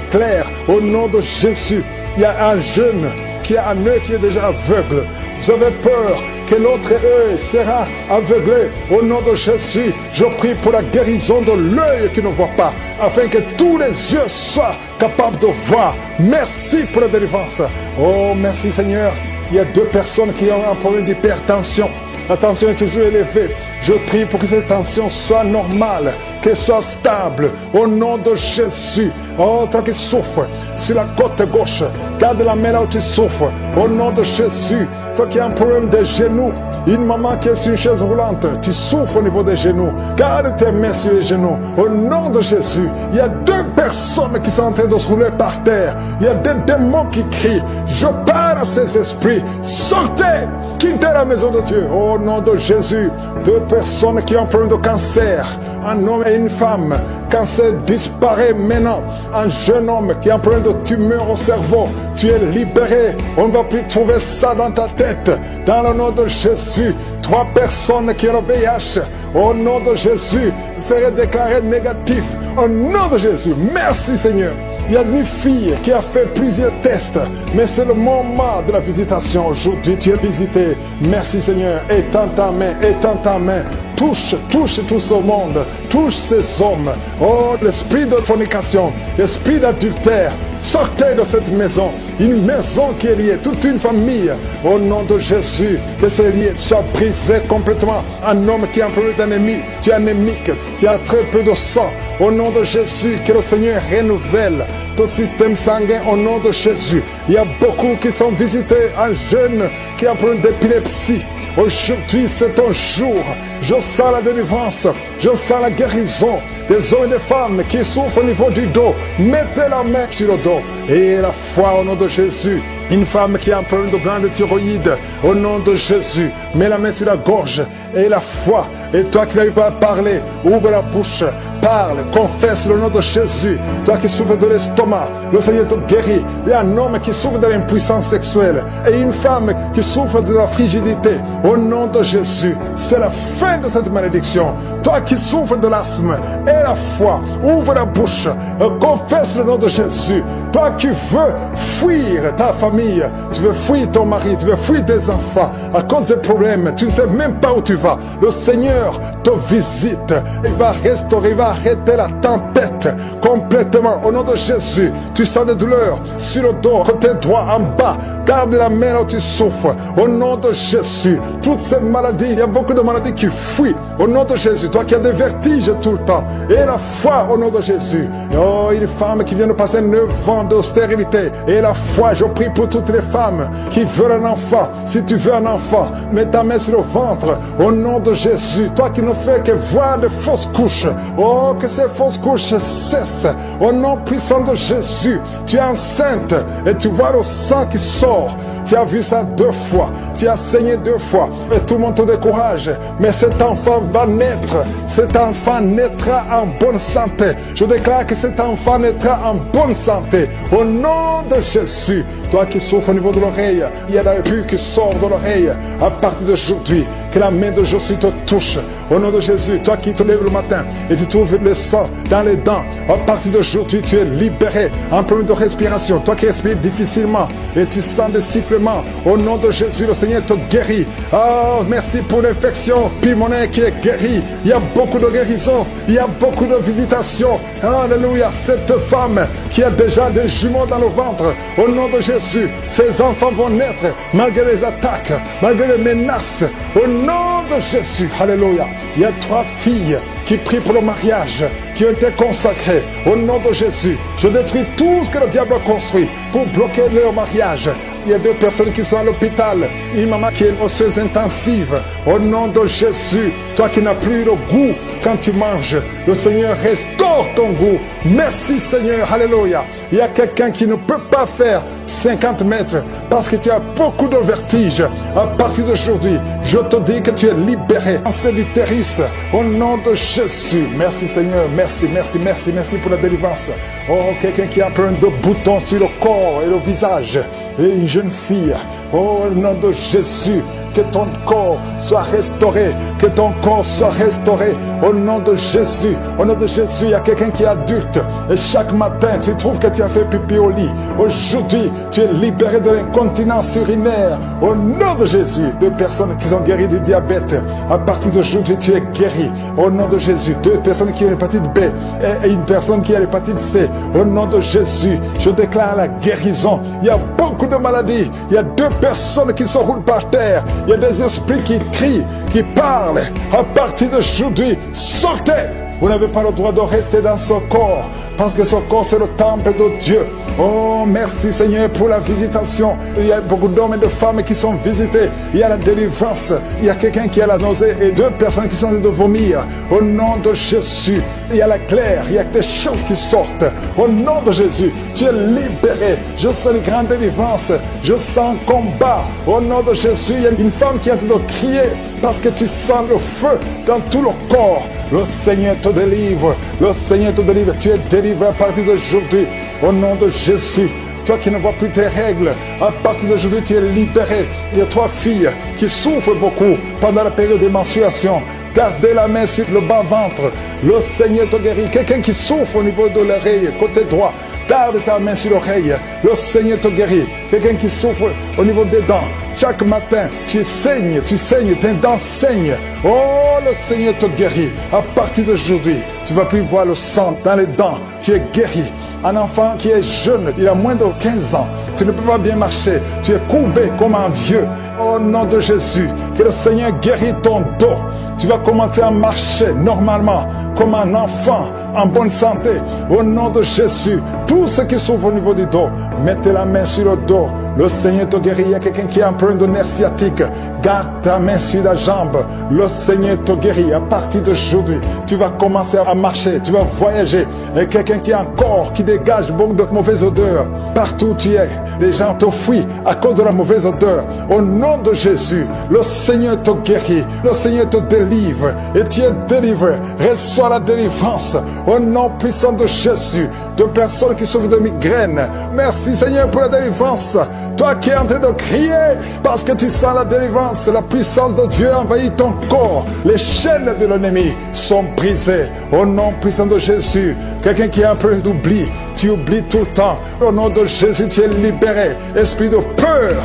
claire au nom de Jésus. Il y a un jeune qui a un œil qui est déjà aveugle. Vous avez peur que l'autre œil sera aveuglé. Au nom de Jésus, je prie pour la guérison de l'œil qui ne voit pas, afin que tous les yeux soient capables de voir. Merci pour la délivrance. Oh, merci Seigneur. Il y a 2 personnes qui ont un problème d'hypertension. La tension est toujours élevée. Je prie pour que cette tension soit normale, qu'elle soit stable. Au nom de Jésus. Oh, toi qui souffres sur la côte gauche, garde la main là où tu souffres. Au nom de Jésus. Toi qui as un problème de genoux, une maman qui est sur une chaise roulante, tu souffres au niveau des genoux. Garde tes mains sur les genoux. Au nom de Jésus. Il y a 2 personnes qui sont en train de se rouler par terre. Il y a des démons qui crient. Je parle à ces esprits. Sortez! Quittez la maison de Dieu. Au nom de Jésus. 2 personnes qui ont un problème de cancer. Un homme et une femme. Cancer disparaît maintenant. Un jeune homme qui a un problème de tumeur au cerveau. Tu es libéré. On ne va plus trouver ça dans ta tête. Dans le nom de Jésus. 3 personnes qui ont le VIH. Au nom de Jésus. Seraient déclarées négatifs. Au nom de Jésus. Merci Seigneur. Il y a une fille qui a fait plusieurs tests, mais c'est le moment de la visitation. Aujourd'hui, tu es visité. Merci Seigneur. Étends ta main, étends ta main. Touche tout ce monde. Touche ces hommes. Oh, l'esprit de fornication, l'esprit d'adultère. Sortez de cette maison. Une maison qui est liée, toute une famille. Au nom de Jésus, que ces liens soient brisés complètement. Un homme qui a un problème d'anémie, tu es anémique, tu as très peu de sang. Au nom de Jésus, que le Seigneur renouvelle ton système sanguin au nom de Jésus. Il y a beaucoup qui sont visités, un jeune qui a un problème d'épilepsie. Aujourd'hui, c'est ton jour. Je sens la délivrance, je sens la guérison des hommes et des femmes qui souffrent au niveau du dos. Mettez la main sur le dos et la foi au nom de Jésus. Une femme qui a un problème de glande thyroïde, au nom de Jésus, mets la main sur la gorge et la foi. Et toi qui n'arrives pas à parler, ouvre la bouche, parle, confesse le nom de Jésus. Toi qui souffres de l'estomac, le Seigneur te guérit. Il y a un homme qui souffre de l'impuissance sexuelle et une femme qui souffre de la frigidité. Au nom de Jésus, c'est la fin de cette malédiction. Toi qui souffres de l'asthme et la foi, ouvre la bouche, confesse le nom de Jésus. Toi qui veux fuir ta famille, tu veux fuir ton mari, tu veux fuir tes enfants à cause des problèmes, tu ne sais même pas où tu vas. Le Seigneur te visite, il va restaurer, il va arrêter la tempête complètement. Au nom de Jésus, tu sens des douleurs sur le dos, côté droit, en bas, garde la main là où tu souffres. Au nom de Jésus, toutes ces maladies, il y a beaucoup de maladies qui fuient. Au nom de Jésus, toi qui as des vertiges tout le temps, et la foi au nom de Jésus. Oh, une femme qui vient de passer 9 ans d'austérité, et la foi, je prie pour toutes les femmes qui veulent un enfant. Si tu veux un enfant, mets ta main sur le ventre au nom de Jésus. Toi qui ne fais que voir de fausses couches, oh, que ces fausses couches cessent au nom puissant de Jésus. Tu es enceinte et tu vois le sang qui sort. Tu as vu ça 2 fois, tu as saigné 2 fois et tout le monde te décourage. Mais cet enfant va naître, cet enfant naîtra en bonne santé. Je déclare que cet enfant naîtra en bonne santé au nom de Jésus. Toi qui souffres au niveau de l'oreille, il y a la pus qui sort de l'oreille. À partir d'aujourd'hui, que la main de Jésus te touche au nom de Jésus. Toi qui te lèves le matin et tu trouves le sang dans les dents, à partir d'aujourd'hui tu es libéré. Un problème de respiration, toi qui respires difficilement et tu sens des sifflements, au nom de Jésus le Seigneur te guérit. Oh, merci pour l'infection pulmonaire qui est guérie. Il y a beaucoup de guérison, il y a beaucoup de visitations. Alléluia. Cette femme qui a déjà des jumeaux dans le ventre, au nom de Jésus, ses enfants vont naître malgré les attaques, malgré les menaces, au nom de Jésus. Alléluia. Il y a 3 filles qui prient pour le mariage, qui ont été consacrées au nom de Jésus. Je détruis tout ce que le diable a construit pour bloquer leur mariage. Il y a 2 personnes qui sont à l'hôpital. Une maman qui est osseuse intensive. Au nom de Jésus, toi qui n'as plus le goût quand tu manges, le Seigneur restaure ton goût. Merci Seigneur, alléluia. Il y a quelqu'un qui ne peut pas faire 50 mètres parce que tu as beaucoup de vertige. À partir d'aujourd'hui, je te dis que tu es libéré. C'est l'utérus, au nom de Jésus. Merci Seigneur, merci pour la délivrance. Oh, quelqu'un qui a plein de boutons sur le corps et le visage. Et une jeune fille, oh, au nom de Jésus, que ton corps soit restauré, que ton corps soit restauré. Au nom de Jésus, il y a quelqu'un quelqu'un qui est adulte et chaque matin tu trouves que tu as fait pipi au lit. Aujourd'hui, tu es libéré de l'incontinence urinaire. Au nom de Jésus, 2 personnes qui sont guéries du diabète, à partir d'aujourd'hui, tu es guéri. Au nom de Jésus, 2 personnes qui ont l'hépatite B et une personne qui a l'hépatite C. Au nom de Jésus, je déclare la guérison. Il y a beaucoup de maladies. Il y a 2 personnes qui se roulent par terre. Il y a des esprits qui crient, qui parlent. À partir d'aujourd'hui, sortez. Vous n'avez pas le droit de rester dans ce corps, parce que ce corps c'est le temple de Dieu. Oh, merci Seigneur pour la visitation. Il y a beaucoup d'hommes et de femmes qui sont visités. Il y a la délivrance. Il y a quelqu'un qui a la nausée et 2 personnes qui sont en train de vomir. Au nom de Jésus, il y a la claire. Il y a des choses qui sortent. Au nom de Jésus, tu es libéré. Je sens une grande délivrance. Je sens un combat. Au nom de Jésus, il y a une femme qui est en train de crier parce que tu sens le feu dans tout le corps. Le Seigneur te délivre. Le Seigneur te délivre. Tu es délivré à partir d'aujourd'hui. Au nom de Jésus. Toi qui ne vois plus tes règles, à partir d'aujourd'hui, tu es libéré. Il y a 3 filles qui souffrent beaucoup pendant la période de menstruation. Gardez la main sur le bas-ventre. Le Seigneur te guérit. Quelqu'un qui souffre au niveau de l'oreille, côté droit, garde ta main sur l'oreille. Le Seigneur te guérit. Quelqu'un qui souffre au niveau des dents. Chaque matin, tu saignes, tes dents saignent. Oh, le Seigneur te guérit. À partir d'aujourd'hui, tu ne vas plus voir le sang dans les dents. Tu es guéri. Un enfant qui est jeune, il a moins de 15 ans. Tu ne peux pas bien marcher. Tu es courbé comme un vieux. Au nom de Jésus, que le Seigneur guérit ton dos. Tu vas commencer à marcher normalement, comme un enfant, en bonne santé. Au nom de Jésus, tous ceux qui souffrent au niveau du dos, mettez la main sur le dos. Le Seigneur te guérit. Il y a quelqu'un qui a un problème de nerf sciatique. Garde ta main sur la jambe. Le Seigneur te guérit. À partir d'aujourd'hui, tu vas commencer à marcher. Tu vas voyager. Et quelqu'un qui a un corps qui dégage beaucoup de mauvaises odeurs. Partout où tu es, les gens te fuient à cause de la mauvaise odeur. Au nom de Jésus, le Seigneur te guérit. Le Seigneur te délivre. Et tu es délivré. Reçois la délivrance. Au nom puissant de Jésus. De personnes qui souffrent de migraines. Merci Seigneur pour la délivrance. Toi qui es en train de crier parce que tu sens la délivrance, la puissance de Dieu envahit ton corps. Les chaînes de l'ennemi sont brisées. Au nom puissant de Jésus. Quelqu'un qui a un peu d'oubli, tu oublies tout le temps. Au nom de Jésus, tu es libéré. Esprit de peur.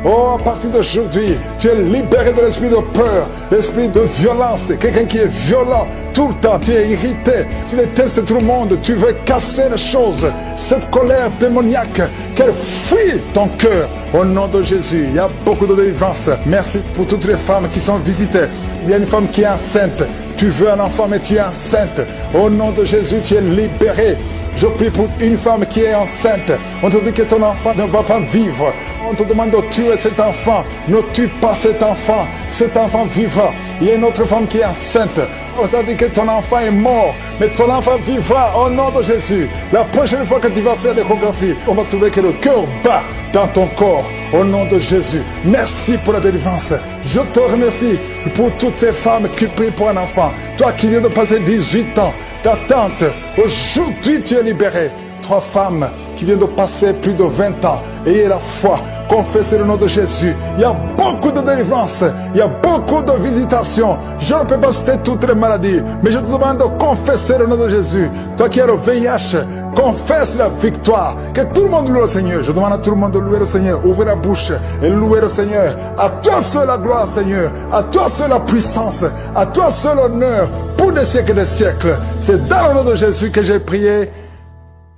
Oh, à partir d'aujourd'hui, tu es libéré de l'esprit de peur, l'esprit de violence. Quelqu'un qui est violent tout le temps, tu es irrité, tu détestes tout le monde, tu veux casser les choses. Cette colère démoniaque, qu'elle fuit ton cœur. Au nom de Jésus, il y a beaucoup de délivrance. Merci pour toutes les femmes qui sont visitées. Il y a une femme qui est enceinte. Tu veux un enfant, mais tu es enceinte. Au nom de Jésus, tu es libéré. Je prie pour une femme qui est enceinte. On te dit que ton enfant ne va pas vivre. On te demande de tuer cet enfant. Ne tue pas cet enfant. Cet enfant vivra. Il y a une autre femme qui est enceinte. On t'a dit que ton enfant est mort, mais ton enfant vivra au nom de Jésus. La prochaine fois que tu vas faire l'échographie, on va trouver que le cœur bat dans ton corps au nom de Jésus. Merci pour la délivrance. Je te remercie pour toutes ces femmes qui prient pour un enfant. Toi qui viens de passer 18 ans d'attente, aujourd'hui tu es libéré. 3 femmes qui viennent de passer plus de 20 ans. Ayez la foi, confessez le nom de Jésus. Il y a beaucoup de délivrance, il y a beaucoup de visitations. Je ne peux pas citer toutes les maladies, mais je te demande de confesser le nom de Jésus. Toi qui as le VIH, confesse la victoire. Que tout le monde loue le Seigneur. Je demande à tout le monde de louer le Seigneur. Ouvrez la bouche et louez le Seigneur. À toi seul la gloire, Seigneur. À toi seul la puissance. À toi seul l'honneur pour des siècles et des siècles. C'est dans le nom de Jésus que j'ai prié.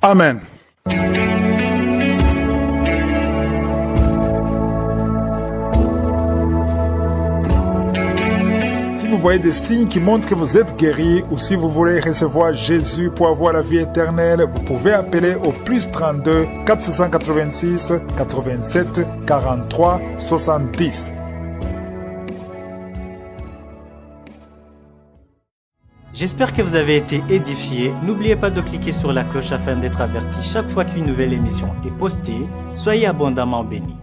Amen. Si vous voyez des signes qui montrent que vous êtes guéri, ou si vous voulez recevoir Jésus pour avoir la vie éternelle, vous pouvez appeler au +32 486 87 43 70. J'espère que vous avez été édifiés. N'oubliez pas de cliquer sur la cloche afin d'être averti chaque fois qu'une nouvelle émission est postée. Soyez abondamment bénis.